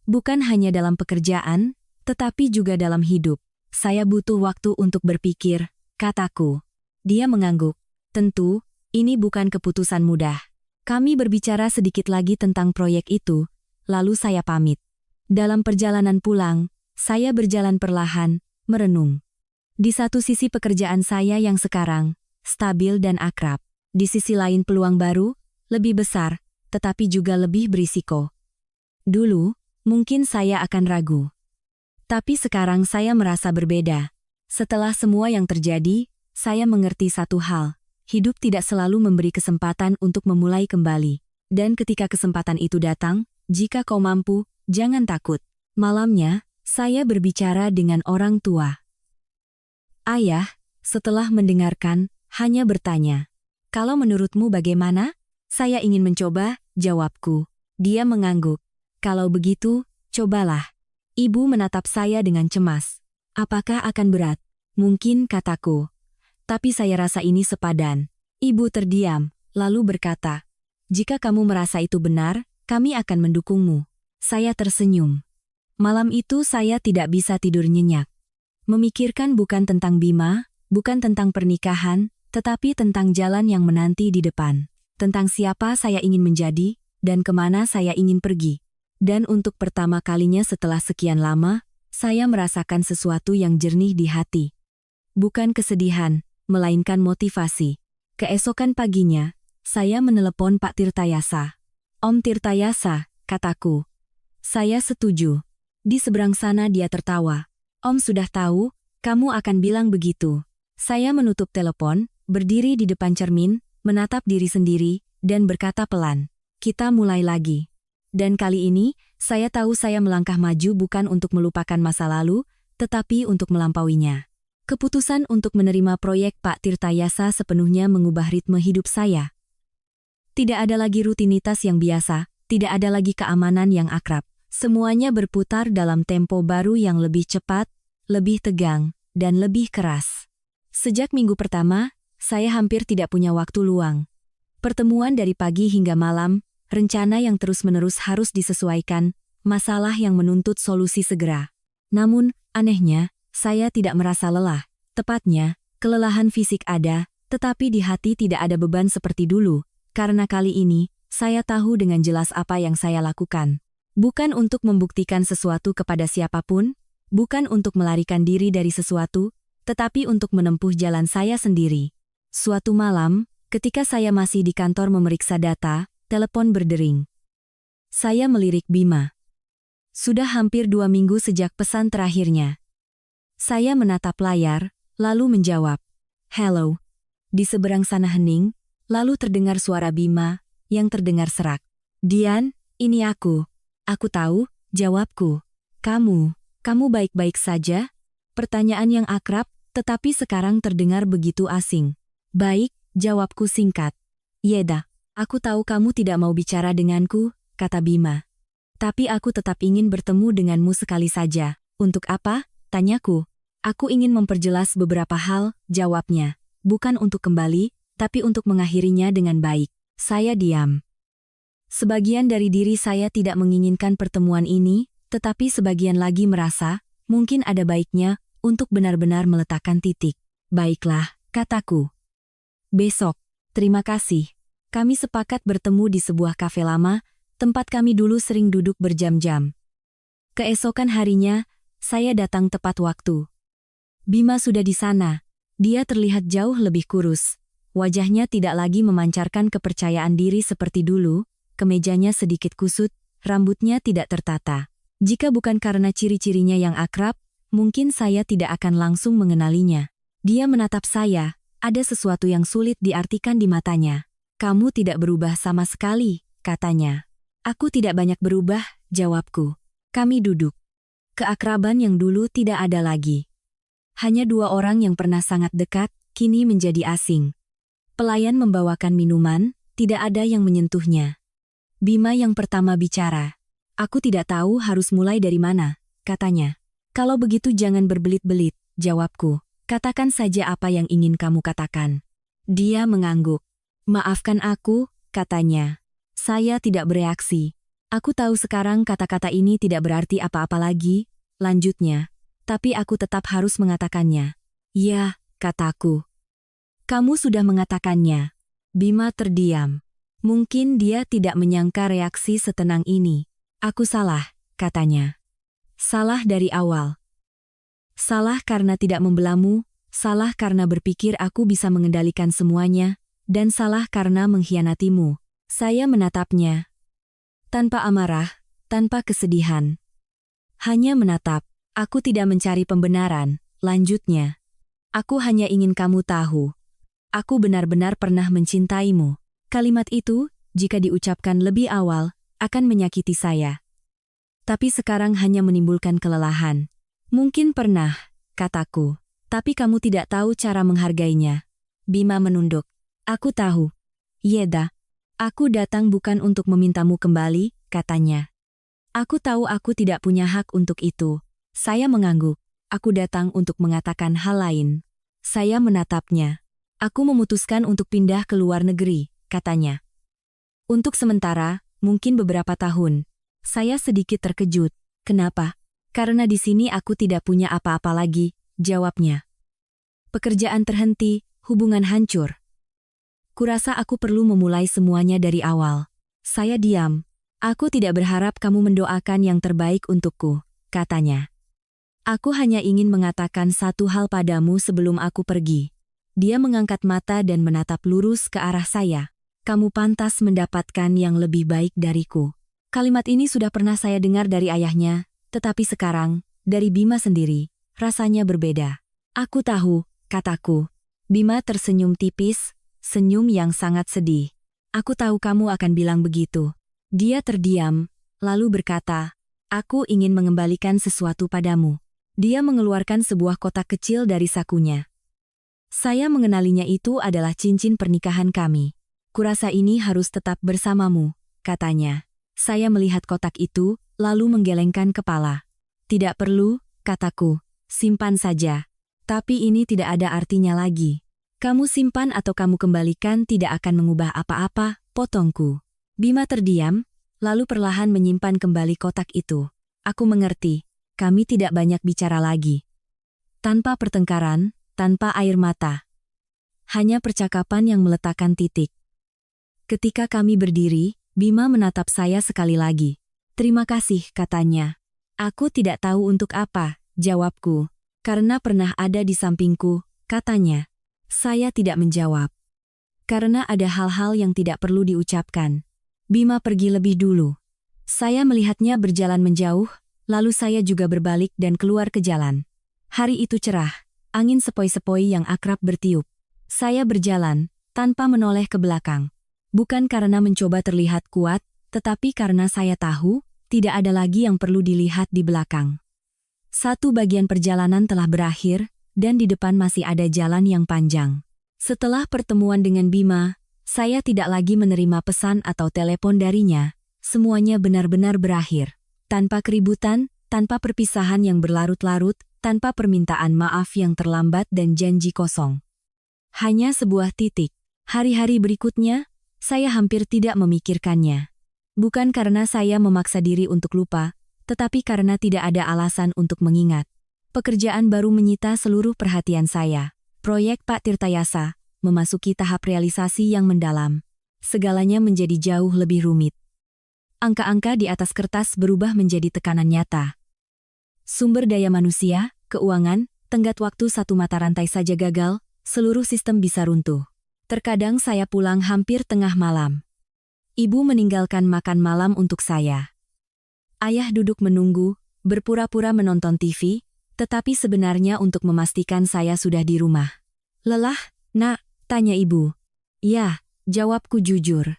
Bukan hanya dalam pekerjaan, tetapi juga dalam hidup. Saya butuh waktu untuk berpikir, kataku. Dia mengangguk. Tentu, ini bukan keputusan mudah. Kami berbicara sedikit lagi tentang proyek itu, lalu saya pamit. Dalam perjalanan pulang, saya berjalan perlahan, merenung. Di satu sisi pekerjaan saya yang sekarang, stabil dan akrab. Di sisi lain peluang baru, lebih besar, tetapi juga lebih berisiko. Dulu, mungkin saya akan ragu. Tapi sekarang saya merasa berbeda. Setelah semua yang terjadi, saya mengerti satu hal. Hidup tidak selalu memberi kesempatan untuk memulai kembali. Dan ketika kesempatan itu datang, jika kau mampu, jangan takut. Malamnya, saya berbicara dengan orang tua. Ayah, setelah mendengarkan, hanya bertanya, "Kalau menurutmu bagaimana?" "Saya ingin mencoba," jawabku. Dia mengangguk. "Kalau begitu, cobalah." Ibu menatap saya dengan cemas. "Apakah akan berat?" "Mungkin," kataku. "Tapi saya rasa ini sepadan." Ibu terdiam, lalu berkata, "Jika kamu merasa itu benar, kami akan mendukungmu." Saya tersenyum. Malam itu saya tidak bisa tidur nyenyak. Memikirkan bukan tentang Bima, bukan tentang pernikahan, tetapi tentang jalan yang menanti di depan. Tentang siapa saya ingin menjadi, dan kemana saya ingin pergi. Dan untuk pertama kalinya setelah sekian lama, saya merasakan sesuatu yang jernih di hati. Bukan kesedihan, melainkan motivasi. Keesokan paginya, saya menelepon Pak Tirtayasa. "Om Tirtayasa," kataku. "Saya setuju." Di seberang sana dia tertawa. "Om sudah tahu, kamu akan bilang begitu." Saya menutup telepon, berdiri di depan cermin, menatap diri sendiri, dan berkata pelan, "Kita mulai lagi." Dan kali ini, saya tahu saya melangkah maju bukan untuk melupakan masa lalu, tetapi untuk melampauinya. Keputusan untuk menerima proyek Pak Tirtayasa sepenuhnya mengubah ritme hidup saya. Tidak ada lagi rutinitas yang biasa, tidak ada lagi keamanan yang akrab. Semuanya berputar dalam tempo baru yang lebih cepat, lebih tegang, dan lebih keras. Sejak minggu pertama, saya hampir tidak punya waktu luang. Pertemuan dari pagi hingga malam, rencana yang terus-menerus harus disesuaikan, masalah yang menuntut solusi segera. Namun, anehnya, saya tidak merasa lelah. Tepatnya, kelelahan fisik ada, tetapi di hati tidak ada beban seperti dulu, karena kali ini, saya tahu dengan jelas apa yang saya lakukan. Bukan untuk membuktikan sesuatu kepada siapapun, bukan untuk melarikan diri dari sesuatu, tetapi untuk menempuh jalan saya sendiri. Suatu malam, ketika saya masih di kantor memeriksa data, telepon berdering. Saya melirik Bima. Sudah hampir 2 minggu sejak pesan terakhirnya. Saya menatap layar, lalu menjawab, "Hello." Di seberang sana hening, lalu terdengar suara Bima, yang terdengar serak. "Dian, ini aku." "Aku tahu," jawabku. Kamu baik-baik saja?" Pertanyaan yang akrab, tetapi sekarang terdengar begitu asing. "Baik," jawabku singkat. "Yeda, aku tahu kamu tidak mau bicara denganku," kata Bima. "Tapi aku tetap ingin bertemu denganmu sekali saja." "Untuk apa?" tanyaku. "Aku ingin memperjelas beberapa hal," jawabnya. "Bukan untuk kembali, tapi untuk mengakhirinya dengan baik." Saya diam. Sebagian dari diri saya tidak menginginkan pertemuan ini, tetapi sebagian lagi merasa, mungkin ada baiknya, untuk benar-benar meletakkan titik. "Baiklah," kataku. "Besok. Terima kasih." Kami sepakat bertemu di sebuah kafe lama, tempat kami dulu sering duduk berjam-jam. Keesokan harinya, saya datang tepat waktu. Bima sudah di sana. Dia terlihat jauh lebih kurus. Wajahnya tidak lagi memancarkan kepercayaan diri seperti dulu, kemejanya sedikit kusut, rambutnya tidak tertata. Jika bukan karena ciri-cirinya yang akrab, mungkin saya tidak akan langsung mengenalinya. Dia menatap saya, ada sesuatu yang sulit diartikan di matanya. "Kamu tidak berubah sama sekali," katanya. "Aku tidak banyak berubah," jawabku. Kami duduk. Keakraban yang dulu tidak ada lagi. Hanya 2 orang yang pernah sangat dekat, kini menjadi asing. Pelayan membawakan minuman, Tidak ada yang menyentuhnya. Bima yang pertama bicara. Aku tidak tahu harus mulai dari mana, katanya. Kalau begitu jangan berbelit-belit, jawabku. Katakan saja apa yang ingin kamu katakan. Dia mengangguk. Maafkan aku, katanya. Saya tidak bereaksi. Aku tahu sekarang kata-kata ini tidak berarti apa-apa lagi, lanjutnya. Tapi aku tetap harus mengatakannya. Ya, kataku. Kamu sudah mengatakannya. Bima terdiam. Mungkin dia tidak menyangka reaksi setenang ini. Aku salah, katanya. Salah dari awal. Salah karena tidak membelamu, salah karena berpikir aku bisa mengendalikan semuanya, dan salah karena mengkhianatimu. Saya menatapnya. Tanpa amarah, tanpa kesedihan. Hanya menatap. Aku tidak mencari pembenaran, lanjutnya. Aku hanya ingin kamu tahu. Aku benar-benar pernah mencintaimu. Kalimat itu, jika diucapkan lebih awal, akan menyakiti saya. Tapi sekarang hanya menimbulkan kelelahan. Mungkin pernah, kataku. Tapi kamu tidak tahu cara menghargainya. Bima menunduk. Aku tahu. Yeda. Aku datang bukan untuk memintamu kembali, katanya. Aku tahu aku tidak punya hak untuk itu. Saya mengangguk. Aku datang untuk mengatakan hal lain. Saya menatapnya. Aku memutuskan untuk pindah ke luar negeri, katanya. Untuk sementara, mungkin beberapa tahun. Saya sedikit terkejut. Kenapa? Karena di sini aku tidak punya apa-apa lagi, jawabnya. Pekerjaan terhenti, hubungan hancur. Kurasa aku perlu memulai semuanya dari awal. Saya diam. Aku tidak berharap kamu mendoakan yang terbaik untukku, katanya. Aku hanya ingin mengatakan satu hal padamu sebelum aku pergi. Dia mengangkat mata dan menatap lurus ke arah saya. Kamu pantas mendapatkan yang lebih baik dariku. Kalimat ini sudah pernah saya dengar dari ayahnya, tetapi sekarang, dari Bima sendiri, rasanya berbeda. Aku tahu, kataku. Bima tersenyum tipis, senyum yang sangat sedih. Aku tahu kamu akan bilang begitu. Dia terdiam, lalu berkata, aku ingin mengembalikan sesuatu padamu. Dia mengeluarkan sebuah kotak kecil dari sakunya. Saya mengenalinya, itu adalah cincin pernikahan kami. Kurasa ini harus tetap bersamamu, katanya. Saya melihat kotak itu, lalu menggelengkan kepala. Tidak perlu, kataku. Simpan saja. Tapi ini tidak ada artinya lagi. Kamu simpan atau kamu kembalikan tidak akan mengubah apa-apa, potongku. Bima terdiam, lalu perlahan menyimpan kembali kotak itu. Aku mengerti. Kami tidak banyak bicara lagi. Tanpa pertengkaran, tanpa air mata. Hanya percakapan yang meletakkan titik. Ketika kami berdiri, Bima menatap saya sekali lagi. Terima kasih, katanya. Aku tidak tahu untuk apa, jawabku. Karena pernah ada di sampingku, katanya. Saya tidak menjawab. Karena ada hal-hal yang tidak perlu diucapkan. Bima pergi lebih dulu. Saya melihatnya berjalan menjauh, lalu saya juga berbalik dan keluar ke jalan. Hari itu cerah, angin sepoi-sepoi yang akrab bertiup. Saya berjalan, tanpa menoleh ke belakang. Bukan karena mencoba terlihat kuat, tetapi karena saya tahu, tidak ada lagi yang perlu dilihat di belakang. Satu bagian perjalanan telah berakhir, dan di depan masih ada jalan yang panjang. Setelah pertemuan dengan Bima, saya tidak lagi menerima pesan atau telepon darinya. Semuanya benar-benar berakhir. Tanpa keributan, tanpa perpisahan yang berlarut-larut, tanpa permintaan maaf yang terlambat dan janji kosong. Hanya sebuah titik. Hari-hari berikutnya, saya hampir tidak memikirkannya. Bukan karena saya memaksa diri untuk lupa, tetapi karena tidak ada alasan untuk mengingat. Pekerjaan baru menyita seluruh perhatian saya. Proyek Pak Tirtayasa memasuki tahap realisasi yang mendalam. Segalanya menjadi jauh lebih rumit. Angka-angka di atas kertas berubah menjadi tekanan nyata. Sumber daya manusia, keuangan, tenggat waktu satu mata rantai saja gagal, seluruh sistem bisa runtuh. Terkadang saya pulang hampir tengah malam. Ibu meninggalkan makan malam untuk saya. Ayah duduk menunggu, berpura-pura menonton TV, tetapi sebenarnya untuk memastikan saya sudah di rumah. Lelah, nak? Tanya ibu. Ya, jawabku jujur.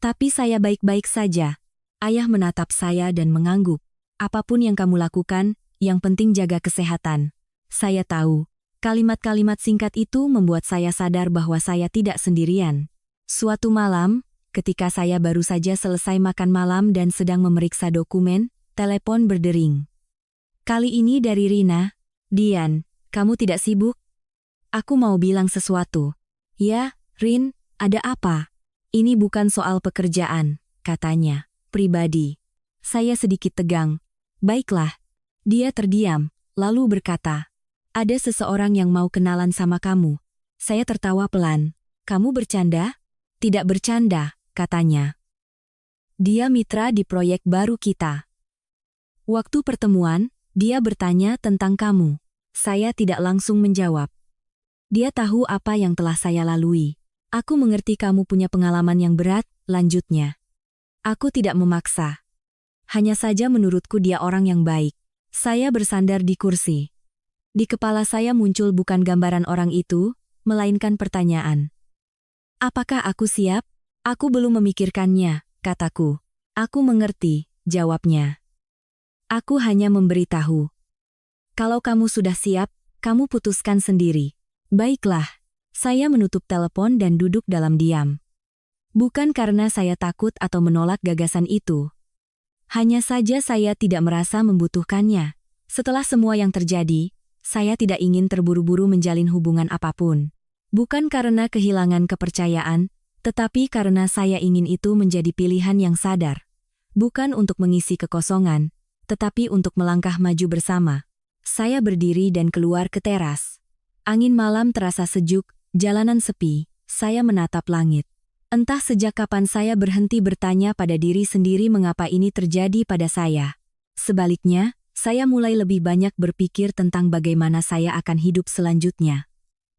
Tapi saya baik-baik saja. Ayah menatap saya dan mengangguk. Apapun yang kamu lakukan, yang penting jaga kesehatan. Saya tahu. Kalimat-kalimat singkat itu membuat saya sadar bahwa saya tidak sendirian. Suatu malam, ketika saya baru saja selesai makan malam dan sedang memeriksa dokumen, telepon berdering. Kali ini dari Rina. "Dian, kamu tidak sibuk? Aku mau bilang sesuatu." "Ya, Rin, ada apa?" "Ini bukan soal pekerjaan," katanya. "Pribadi." Saya sedikit tegang. "Baiklah." Dia terdiam, lalu berkata, "Ada seseorang yang mau kenalan sama kamu." Saya tertawa pelan. "Kamu bercanda?" "Tidak bercanda," katanya. "Dia mitra di proyek baru kita." Waktu pertemuan, dia bertanya tentang kamu. Saya tidak langsung menjawab. Dia tahu apa yang telah saya lalui. "Aku mengerti kamu punya pengalaman yang berat," lanjutnya. Aku tidak memaksa. Hanya saja menurutku dia orang yang baik. Saya bersandar di kursi. Di kepala saya muncul bukan gambaran orang itu, melainkan pertanyaan. "Apakah aku siap?" "Aku belum memikirkannya," kataku. "Aku mengerti," jawabnya. "Aku hanya memberitahu. Kalau kamu sudah siap, kamu putuskan sendiri." "Baiklah." Saya menutup telepon dan duduk dalam diam. Bukan karena saya takut atau menolak gagasan itu. Hanya saja saya tidak merasa membutuhkannya. Setelah semua yang terjadi, saya tidak ingin terburu-buru menjalin hubungan apapun. Bukan karena kehilangan kepercayaan, tetapi karena saya ingin itu menjadi pilihan yang sadar. Bukan untuk mengisi kekosongan, tetapi untuk melangkah maju bersama. Saya berdiri dan keluar ke teras. Angin malam terasa sejuk, jalanan sepi, saya menatap langit. Entah sejak kapan saya berhenti bertanya pada diri sendiri mengapa ini terjadi pada saya. Sebaliknya, saya mulai lebih banyak berpikir tentang bagaimana saya akan hidup selanjutnya.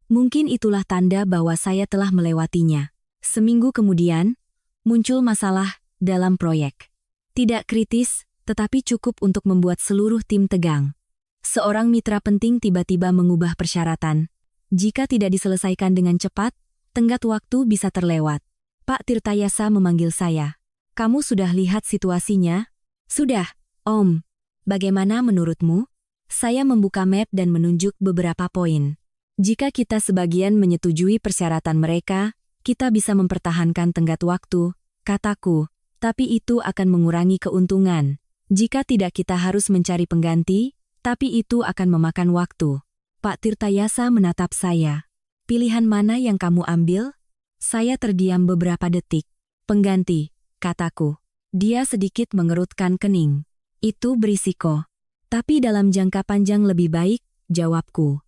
Mungkin itulah tanda bahwa saya telah melewatinya. Seminggu kemudian, muncul masalah dalam proyek. Tidak kritis, tetapi cukup untuk membuat seluruh tim tegang. Seorang mitra penting tiba-tiba mengubah persyaratan. Jika tidak diselesaikan dengan cepat, tenggat waktu bisa terlewat. Pak Tirtayasa memanggil saya. "Kamu sudah lihat situasinya?" "Sudah, Om." "Bagaimana menurutmu?" Saya membuka map dan menunjuk beberapa poin. "Jika kita sebagian menyetujui persyaratan mereka, kita bisa mempertahankan tenggat waktu," kataku. "Tapi itu akan mengurangi keuntungan. Jika tidak kita harus mencari pengganti, tapi itu akan memakan waktu." Pak Tirtayasa menatap saya. "Pilihan mana yang kamu ambil?" Saya terdiam beberapa detik. "Pengganti," kataku. Dia sedikit mengerutkan kening. "Itu berisiko. Tapi dalam jangka panjang lebih baik," jawabku.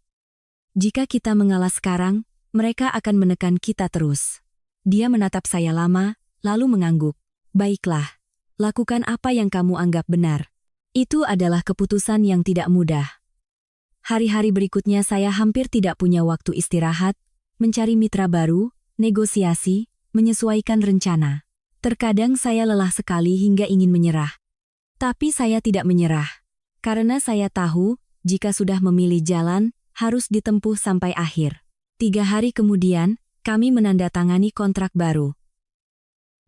"Jika kita mengalah sekarang, mereka akan menekan kita terus." Dia menatap saya lama, lalu mengangguk. "Baiklah. Lakukan apa yang kamu anggap benar." Itu adalah keputusan yang tidak mudah. Hari-hari berikutnya saya hampir tidak punya waktu istirahat, mencari mitra baru, negosiasi, menyesuaikan rencana. Terkadang saya lelah sekali hingga ingin menyerah. Tapi saya tidak menyerah. Karena saya tahu, jika sudah memilih jalan, harus ditempuh sampai akhir. 3 hari kemudian, kami menandatangani kontrak baru.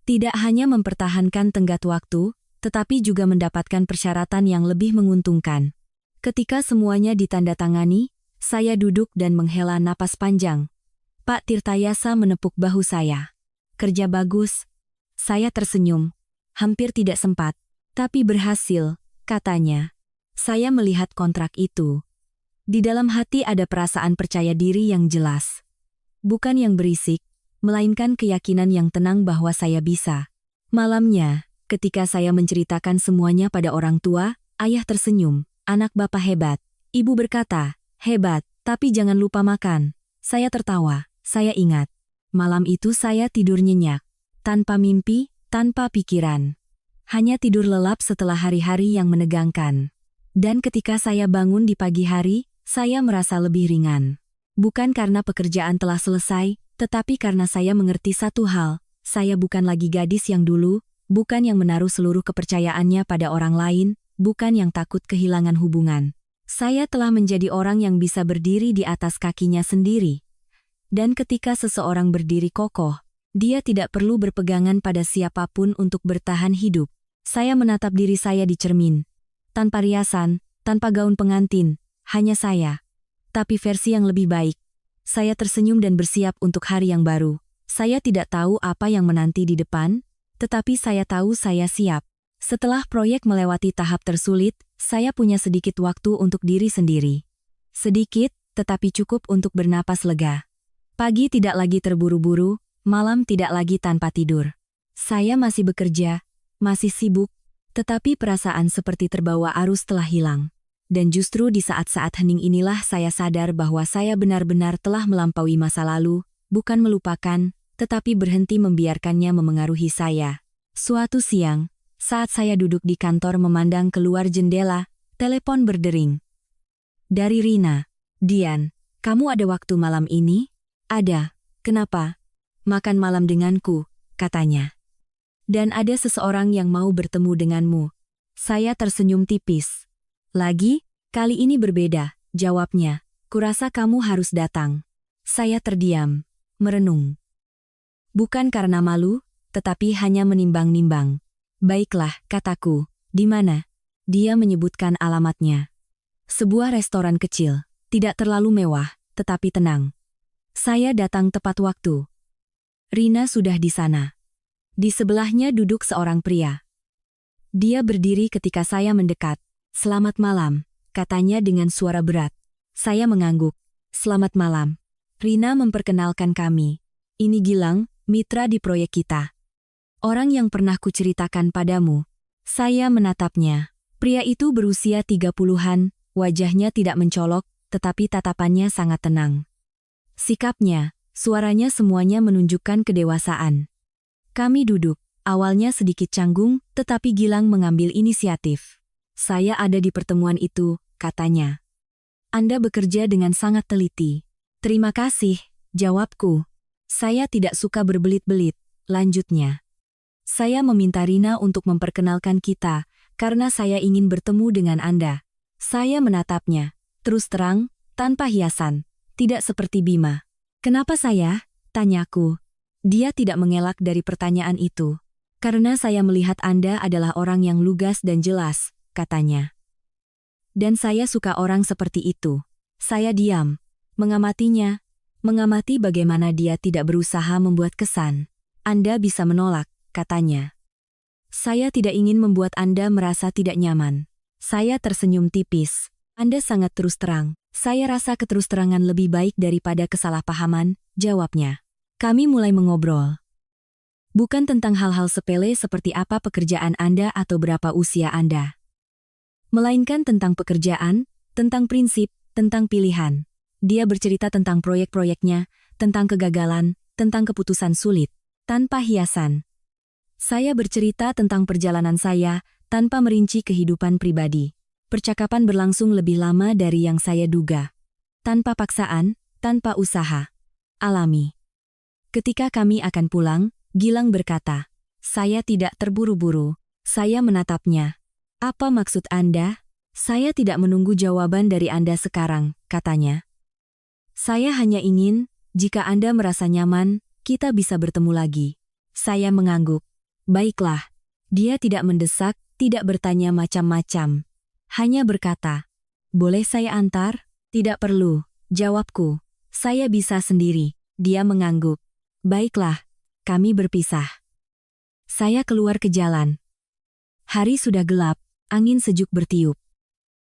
Tidak hanya mempertahankan tenggat waktu, tetapi juga mendapatkan persyaratan yang lebih menguntungkan. Ketika semuanya ditandatangani, saya duduk dan menghela napas panjang. Pak Tirtayasa menepuk bahu saya. "Kerja bagus." Saya tersenyum. "Hampir tidak sempat. Tapi berhasil," katanya. Saya melihat kontrak itu. Di dalam hati ada perasaan percaya diri yang jelas. Bukan yang berisik, melainkan keyakinan yang tenang bahwa saya bisa. Malamnya, ketika saya menceritakan semuanya pada orang tua, ayah tersenyum. "Anak bapak hebat." Ibu berkata, "Hebat, tapi jangan lupa makan." Saya tertawa. Saya ingat. Malam itu saya tidur nyenyak. Tanpa mimpi, tanpa pikiran. Hanya tidur lelap setelah hari-hari yang menegangkan. Dan ketika saya bangun di pagi hari, saya merasa lebih ringan. Bukan karena pekerjaan telah selesai, tetapi karena saya mengerti satu hal, saya bukan lagi gadis yang dulu, bukan yang menaruh seluruh kepercayaannya pada orang lain, bukan yang takut kehilangan hubungan. Saya telah menjadi orang yang bisa berdiri di atas kakinya sendiri. Dan ketika seseorang berdiri kokoh, dia tidak perlu berpegangan pada siapapun untuk bertahan hidup. Saya menatap diri saya di cermin. Tanpa riasan, tanpa gaun pengantin, hanya saya. Tapi versi yang lebih baik. Saya tersenyum dan bersiap untuk hari yang baru. Saya tidak tahu apa yang menanti di depan, tetapi saya tahu saya siap. Setelah proyek melewati tahap tersulit, saya punya sedikit waktu untuk diri sendiri. Sedikit, tetapi cukup untuk bernapas lega. Pagi tidak lagi terburu-buru, malam tidak lagi tanpa tidur. Saya masih bekerja, masih sibuk, tetapi perasaan seperti terbawa arus telah hilang. Dan justru di saat-saat hening inilah saya sadar bahwa saya benar-benar telah melampaui masa lalu, bukan melupakan, tetapi berhenti membiarkannya memengaruhi saya. Suatu siang, saat saya duduk di kantor memandang keluar jendela, telepon berdering. Dari Rina. Dian, kamu ada waktu malam ini? Ada. Kenapa? Makan malam denganku, katanya. Dan ada seseorang yang mau bertemu denganmu. Saya tersenyum tipis. Lagi, kali ini berbeda, jawabnya. Kurasa kamu harus datang. Saya terdiam, merenung. Bukan karena malu, tetapi hanya menimbang-nimbang. Baiklah, kataku. Di mana? Dia menyebutkan alamatnya. Sebuah restoran kecil, tidak terlalu mewah, tetapi tenang. Saya datang tepat waktu. Rina sudah di sana. Di sebelahnya duduk seorang pria. Dia berdiri ketika saya mendekat. Selamat malam, katanya dengan suara berat. Saya mengangguk. Selamat malam. Rina memperkenalkan kami. Ini Gilang, mitra di proyek kita. Orang yang pernah kuceritakan padamu. Saya menatapnya. Pria itu berusia 30-an, wajahnya tidak mencolok, tetapi tatapannya sangat tenang. Sikapnya, suaranya semuanya menunjukkan kedewasaan. Kami duduk, awalnya sedikit canggung, tetapi Gilang mengambil inisiatif. Saya ada di pertemuan itu, katanya. Anda bekerja dengan sangat teliti. Terima kasih, jawabku. Saya tidak suka berbelit-belit, lanjutnya. Saya meminta Rina untuk memperkenalkan kita, karena saya ingin bertemu dengan Anda. Saya menatapnya, terus terang, tanpa hiasan, tidak seperti Bima. Kenapa saya? Tanyaku. Dia tidak mengelak dari pertanyaan itu. Karena saya melihat Anda adalah orang yang lugas dan jelas, katanya. Dan saya suka orang seperti itu. Saya diam, mengamatinya, mengamati bagaimana dia tidak berusaha membuat kesan. Anda bisa menolak, katanya. Saya tidak ingin membuat Anda merasa tidak nyaman. Saya tersenyum tipis. Anda sangat terus terang. Saya rasa keterus-terangan lebih baik daripada kesalahpahaman, jawabnya. Kami mulai mengobrol. Bukan tentang hal-hal sepele seperti apa pekerjaan Anda atau berapa usia Anda. Melainkan tentang pekerjaan, tentang prinsip, tentang pilihan. Dia bercerita tentang proyek-proyeknya, tentang kegagalan, tentang keputusan sulit, tanpa hiasan. Saya bercerita tentang perjalanan saya, tanpa merinci kehidupan pribadi. Percakapan berlangsung lebih lama dari yang saya duga. Tanpa paksaan, tanpa usaha. Alami. Ketika kami akan pulang, Gilang berkata, saya tidak terburu-buru. Saya menatapnya. Apa maksud Anda? Saya tidak menunggu jawaban dari Anda sekarang, katanya. Saya hanya ingin, jika Anda merasa nyaman, kita bisa bertemu lagi. Saya mengangguk. Baiklah. Dia tidak mendesak, tidak bertanya macam-macam. Hanya berkata, boleh saya antar? Tidak perlu, jawabku. Saya bisa sendiri. Dia mengangguk. Baiklah, kami berpisah. Saya keluar ke jalan. Hari sudah gelap, angin sejuk bertiup.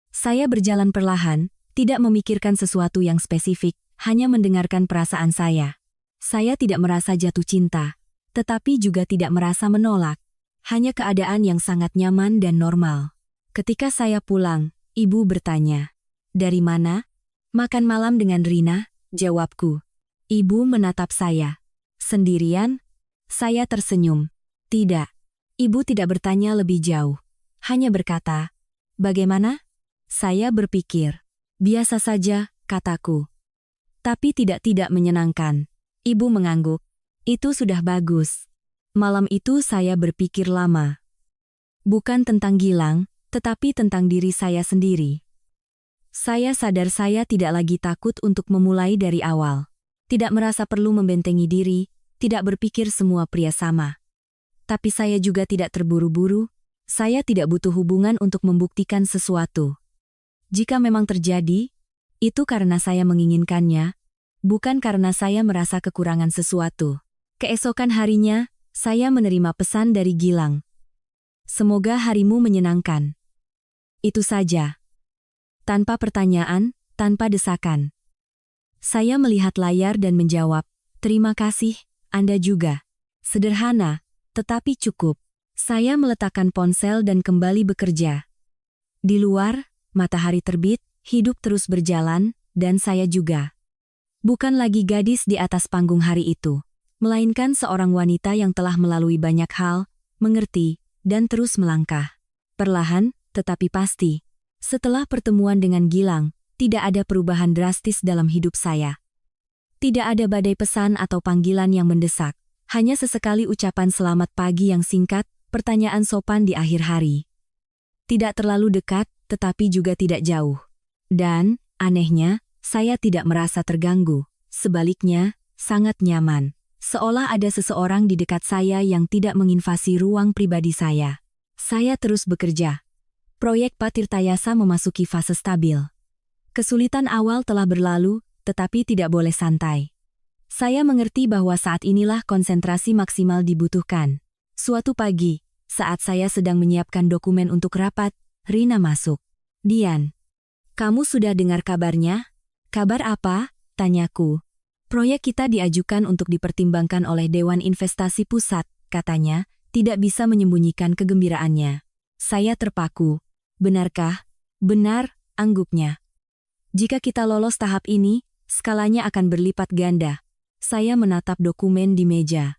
Saya berjalan perlahan, tidak memikirkan sesuatu yang spesifik, hanya mendengarkan perasaan saya. Saya tidak merasa jatuh cinta, tetapi juga tidak merasa menolak. Hanya keadaan yang sangat nyaman dan normal. Ketika saya pulang, ibu bertanya, dari mana? Makan malam dengan Rina, jawabku. Ibu menatap saya. Sendirian? Saya tersenyum. Tidak. Ibu tidak bertanya lebih jauh. Hanya berkata, bagaimana? Saya berpikir. Biasa saja, kataku. Tapi tidak menyenangkan. Ibu mengangguk. Itu sudah bagus. Malam itu saya berpikir lama. Bukan tentang Gilang, tetapi tentang diri saya sendiri. Saya sadar saya tidak lagi takut untuk memulai dari awal. Tidak merasa perlu membentengi diri, tidak berpikir semua pria sama. Tapi saya juga tidak terburu-buru, saya tidak butuh hubungan untuk membuktikan sesuatu. Jika memang terjadi, itu karena saya menginginkannya, bukan karena saya merasa kekurangan sesuatu. Keesokan harinya, saya menerima pesan dari Gilang. Semoga harimu menyenangkan. Itu saja. Tanpa pertanyaan, tanpa desakan. Saya melihat layar dan menjawab, terima kasih, Anda juga. Sederhana, tetapi cukup. Saya meletakkan ponsel dan kembali bekerja. Di luar, matahari terbit, hidup terus berjalan, dan saya juga. Bukan lagi gadis di atas panggung hari itu, melainkan seorang wanita yang telah melalui banyak hal, mengerti, dan terus melangkah. Perlahan, tetapi pasti. Setelah pertemuan dengan Gilang, tidak ada perubahan drastis dalam hidup saya. Tidak ada badai pesan atau panggilan yang mendesak, hanya sesekali ucapan selamat pagi yang singkat, pertanyaan sopan di akhir hari. Tidak terlalu dekat, tetapi juga tidak jauh. Dan, anehnya, saya tidak merasa terganggu. Sebaliknya, sangat nyaman. Seolah ada seseorang di dekat saya yang tidak menginvasi ruang pribadi saya. Saya terus bekerja. Proyek Pak Tirtayasa memasuki fase stabil. Kesulitan awal telah berlalu, tetapi tidak boleh santai. Saya mengerti bahwa saat inilah konsentrasi maksimal dibutuhkan. Suatu pagi, saat saya sedang menyiapkan dokumen untuk rapat, Rina masuk. Dian, kamu sudah dengar kabarnya? Kabar apa? Tanyaku. Proyek kita diajukan untuk dipertimbangkan oleh Dewan Investasi Pusat, katanya, tidak bisa menyembunyikan kegembiraannya. Saya terpaku. Benarkah? Benar, angguknya. Jika kita lolos tahap ini, skalanya akan berlipat ganda. Saya menatap dokumen di meja.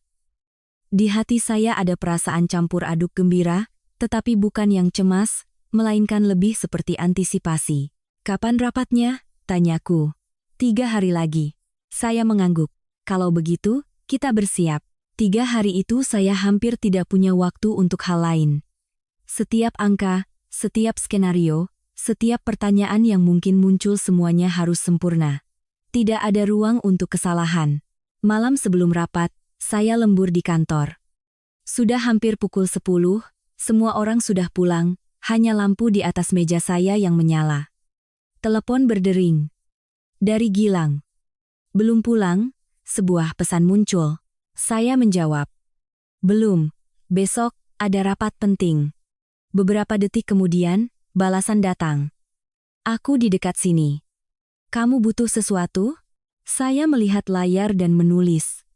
Di hati saya ada perasaan campur aduk gembira, tetapi bukan yang cemas, melainkan lebih seperti antisipasi. Kapan rapatnya? Tanyaku. 3 hari lagi. Saya mengangguk. Kalau begitu, kita bersiap. 3 hari itu saya hampir tidak punya waktu untuk hal lain. Setiap angka, setiap skenario, setiap pertanyaan yang mungkin muncul semuanya harus sempurna. Tidak ada ruang untuk kesalahan. Malam sebelum rapat, saya lembur di kantor. Sudah hampir pukul 10, semua orang sudah pulang, hanya lampu di atas meja saya yang menyala. Telepon berdering. Dari Gilang. Belum pulang? Sebuah pesan muncul. Saya menjawab. Belum, besok ada rapat penting. Beberapa detik kemudian, balasan datang. Aku di dekat sini. Kamu butuh sesuatu? Saya melihat layar dan menulis.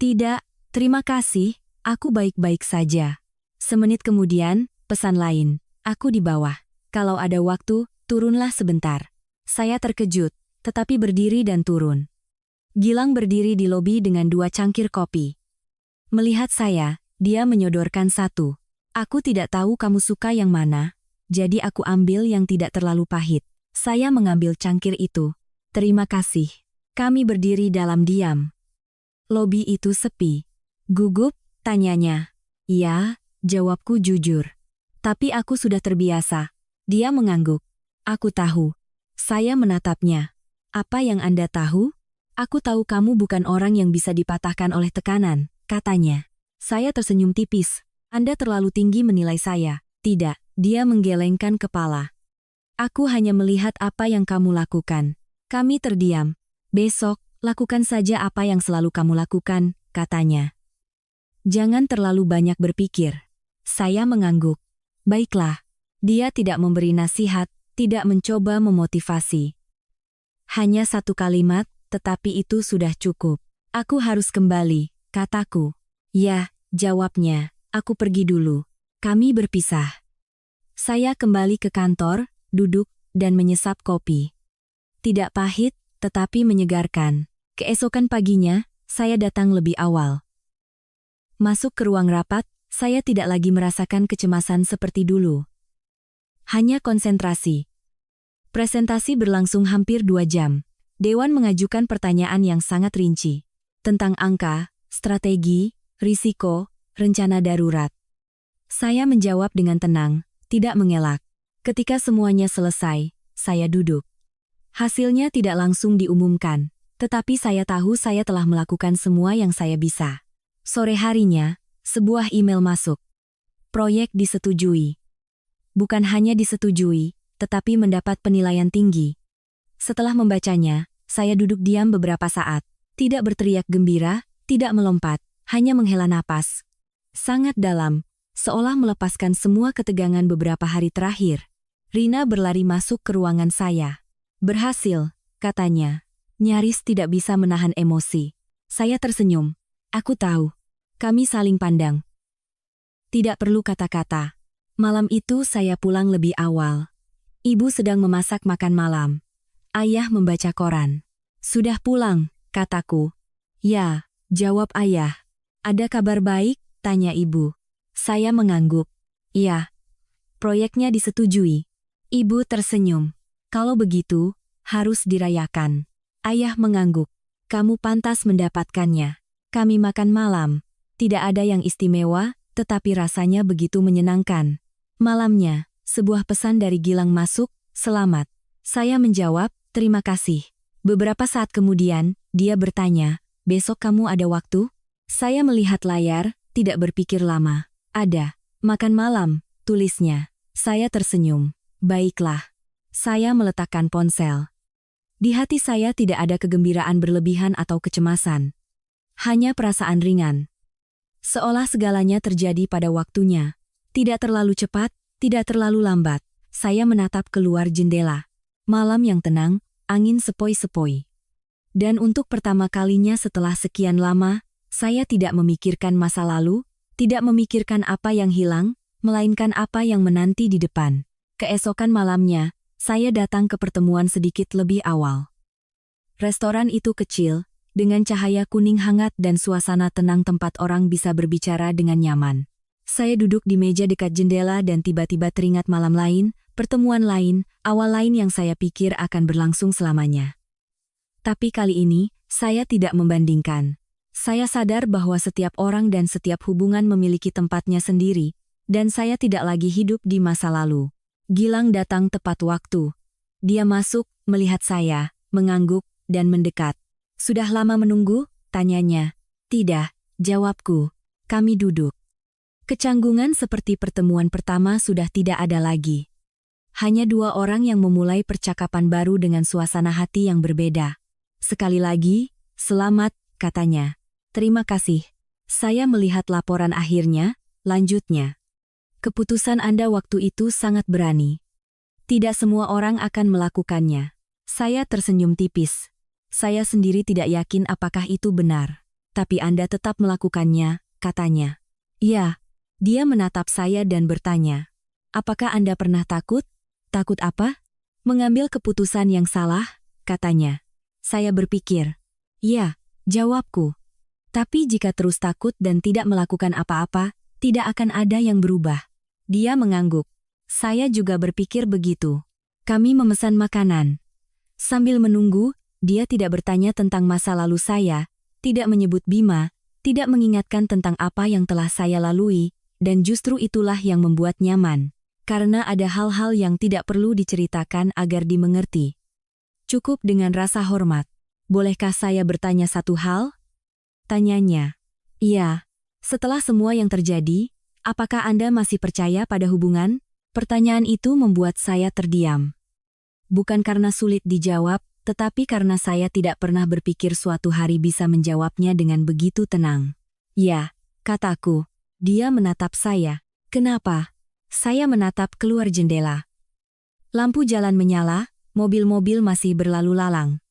Tidak, terima kasih, aku baik-baik saja. Semenit kemudian, pesan lain. Aku di bawah. Kalau ada waktu, turunlah sebentar. Saya terkejut, tetapi berdiri dan turun. Gilang berdiri di lobi dengan 2 cangkir kopi. Melihat saya, dia menyodorkan satu. Aku tidak tahu kamu suka yang mana, jadi aku ambil yang tidak terlalu pahit. Saya mengambil cangkir itu. Terima kasih. Kami berdiri dalam diam. Lobi itu sepi. Gugup? Tanyanya. Ya, jawabku jujur. Tapi aku sudah terbiasa. Dia mengangguk. Aku tahu. Saya menatapnya. Apa yang Anda tahu? Aku tahu kamu bukan orang yang bisa dipatahkan oleh tekanan, katanya. Saya tersenyum tipis. Anda terlalu tinggi menilai saya. Tidak, dia menggelengkan kepala. Aku hanya melihat apa yang kamu lakukan. Kami terdiam. Besok, lakukan saja apa yang selalu kamu lakukan, katanya. Jangan terlalu banyak berpikir. Saya mengangguk. Baiklah. Dia tidak memberi nasihat, tidak mencoba memotivasi. Hanya satu kalimat, tetapi itu sudah cukup. Aku harus kembali, kataku. Ya, jawabnya. Aku pergi dulu. Kami berpisah. Saya kembali ke kantor, duduk, dan menyesap kopi. Tidak pahit, tetapi menyegarkan. Keesokan paginya, saya datang lebih awal. Masuk ke ruang rapat, saya tidak lagi merasakan kecemasan seperti dulu. Hanya konsentrasi. Presentasi berlangsung hampir 2 jam. Dewan mengajukan pertanyaan yang sangat rinci. Tentang angka, strategi, risiko, rencana darurat. Saya menjawab dengan tenang, tidak mengelak. Ketika semuanya selesai, saya duduk. Hasilnya tidak langsung diumumkan, tetapi saya tahu saya telah melakukan semua yang saya bisa. Sore harinya, sebuah email masuk. Proyek disetujui. Bukan hanya disetujui, tetapi mendapat penilaian tinggi. Setelah membacanya, saya duduk diam beberapa saat. Tidak berteriak gembira, Tidak melompat, hanya menghela napas. Sangat dalam, seolah melepaskan semua ketegangan beberapa hari terakhir. Rina berlari masuk ke ruangan saya. Berhasil, katanya. Nyaris tidak bisa menahan emosi. Saya tersenyum. Aku tahu. Kami saling pandang. Tidak perlu kata-kata. Malam itu saya pulang lebih awal. Ibu sedang memasak makan malam. Ayah membaca koran. Sudah pulang, kataku. Ya, jawab ayah. Ada kabar baik? Tanya ibu. Saya mengangguk. Iya. Proyeknya disetujui. Ibu tersenyum. Kalau begitu, harus dirayakan. Ayah mengangguk. Kamu pantas mendapatkannya. Kami makan malam. Tidak ada yang istimewa, tetapi rasanya begitu menyenangkan. Malamnya, sebuah pesan dari Gilang masuk, selamat. Saya menjawab, terima kasih. Beberapa saat kemudian, dia bertanya, besok kamu ada waktu? Saya melihat layar, tidak berpikir lama. Ada. Makan malam, tulisnya. Saya tersenyum. Baiklah. Saya meletakkan ponsel. Di hati saya tidak ada kegembiraan berlebihan atau kecemasan. Hanya perasaan ringan. Seolah segalanya terjadi pada waktunya. Tidak terlalu cepat, tidak terlalu lambat. Saya menatap keluar jendela. Malam yang tenang, angin sepoi-sepoi. Dan untuk pertama kalinya setelah sekian lama, saya tidak memikirkan masa lalu, tidak memikirkan apa yang hilang, melainkan apa yang menanti di depan. Keesokan malamnya, saya datang ke pertemuan sedikit lebih awal. Restoran itu kecil, dengan cahaya kuning hangat dan suasana tenang tempat orang bisa berbicara dengan nyaman. Saya duduk di meja dekat jendela dan tiba-tiba teringat malam lain, pertemuan lain, awal lain yang saya pikir akan berlangsung selamanya. Tapi kali ini, saya tidak membandingkan. Saya sadar bahwa setiap orang dan setiap hubungan memiliki tempatnya sendiri, dan saya tidak lagi hidup di masa lalu. Gilang datang tepat waktu. Dia masuk, melihat saya, mengangguk, dan mendekat. Sudah lama menunggu? Tanyanya. Tidak, jawabku. Kami duduk. Kecanggungan seperti pertemuan pertama sudah tidak ada lagi. Hanya dua orang yang memulai percakapan baru dengan suasana hati yang berbeda. Sekali lagi, selamat, katanya. Terima kasih. Saya melihat laporan akhirnya, lanjutnya. Keputusan Anda waktu itu sangat berani. Tidak semua orang akan melakukannya. Saya tersenyum tipis. Saya sendiri tidak yakin apakah itu benar. Tapi Anda tetap melakukannya, katanya. Iya. Dia menatap saya dan bertanya. Apakah Anda pernah takut? Takut apa? Mengambil keputusan yang salah, katanya. Saya berpikir. Ya, jawabku. Tapi jika terus takut dan tidak melakukan apa-apa, tidak akan ada yang berubah. Dia mengangguk. Saya juga berpikir begitu. Kami memesan makanan. Sambil menunggu, dia tidak bertanya tentang masa lalu saya, tidak menyebut Bima, tidak mengingatkan tentang apa yang telah saya lalui, dan justru itulah yang membuat nyaman. Karena ada hal-hal yang tidak perlu diceritakan agar dimengerti. Cukup dengan rasa hormat. Bolehkah saya bertanya satu hal? Tanyanya. Iya. Setelah semua yang terjadi, apakah Anda masih percaya pada hubungan? Pertanyaan itu membuat saya terdiam. Bukan karena sulit dijawab, tetapi karena saya tidak pernah berpikir suatu hari bisa menjawabnya dengan begitu tenang. Ya, kataku. Dia menatap saya. Kenapa? Saya menatap keluar jendela. Lampu jalan menyala, mobil-mobil masih berlalu lalang.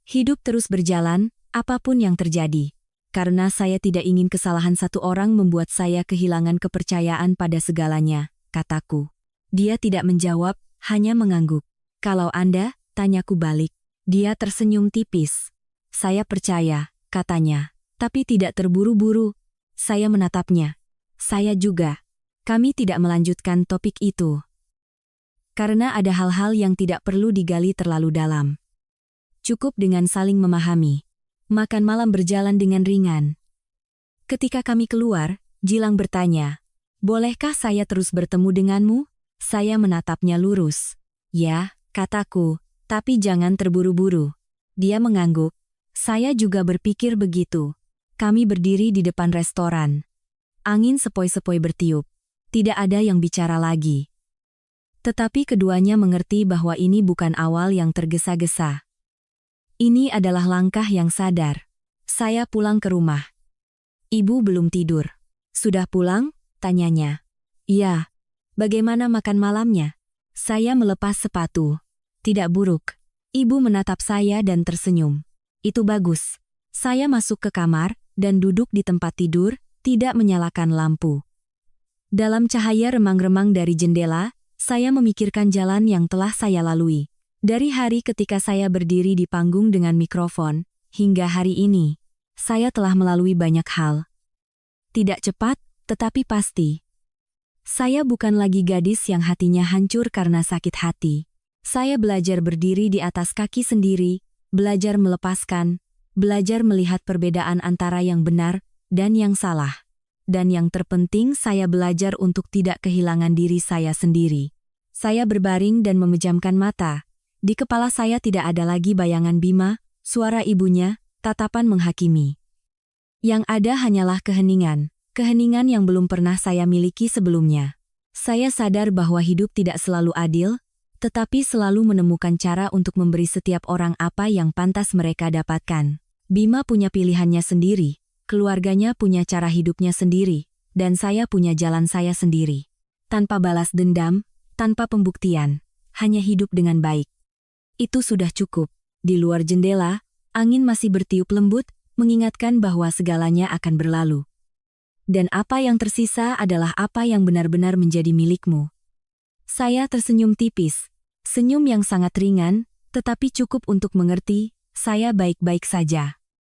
Hidup terus berjalan, apapun yang terjadi. Karena saya tidak ingin kesalahan satu orang membuat saya kehilangan kepercayaan pada segalanya, kataku. Dia tidak menjawab, hanya mengangguk. Kalau Anda, tanyaku balik. Dia tersenyum tipis. Saya percaya, katanya. Tapi tidak terburu-buru. Saya menatapnya. Saya juga. Kami tidak melanjutkan topik itu. Karena ada hal-hal yang tidak perlu digali terlalu dalam. Cukup dengan saling memahami. Makan malam berjalan dengan ringan. Ketika kami keluar, Gilang bertanya, bolehkah saya terus bertemu denganmu? Saya menatapnya lurus. Ya, kataku, tapi jangan terburu-buru. Dia mengangguk. Saya juga berpikir begitu. Kami berdiri di depan restoran. Angin sepoi-sepoi bertiup. Tidak ada yang bicara lagi. Tetapi keduanya mengerti bahwa ini bukan awal yang tergesa-gesa. Ini adalah langkah yang sadar. Saya pulang ke rumah. Ibu belum tidur. Sudah pulang? Tanyanya. Iya. Bagaimana makan malamnya? Saya melepas sepatu. Tidak buruk. Ibu menatap saya dan tersenyum. Itu bagus. Saya masuk ke kamar dan duduk di tempat tidur, tidak menyalakan lampu. Dalam cahaya remang-remang dari jendela, saya memikirkan jalan yang telah saya lalui. Dari hari ketika saya berdiri di panggung dengan mikrofon, hingga hari ini, saya telah melalui banyak hal. Tidak cepat, tetapi pasti. Saya bukan lagi gadis yang hatinya hancur karena sakit hati. Saya belajar berdiri di atas kaki sendiri, belajar melepaskan, belajar melihat perbedaan antara yang benar dan yang salah. Dan yang terpenting saya belajar untuk tidak kehilangan diri saya sendiri. Saya berbaring dan memejamkan mata. Di kepala saya tidak ada lagi bayangan Bima, suara ibunya, tatapan menghakimi. Yang ada hanyalah keheningan, keheningan yang belum pernah saya miliki sebelumnya. Saya sadar bahwa hidup tidak selalu adil, tetapi selalu menemukan cara untuk memberi setiap orang apa yang pantas mereka dapatkan. Bima punya pilihannya sendiri, keluarganya punya cara hidupnya sendiri, dan saya punya jalan saya sendiri. Tanpa balas dendam, tanpa pembuktian, hanya hidup dengan baik. Itu sudah cukup. Di luar jendela, angin masih bertiup lembut, mengingatkan bahwa segalanya akan berlalu. Dan apa yang tersisa adalah apa yang benar-benar menjadi milikmu. Saya tersenyum tipis, senyum yang sangat ringan, tetapi cukup untuk mengerti, saya baik-baik saja.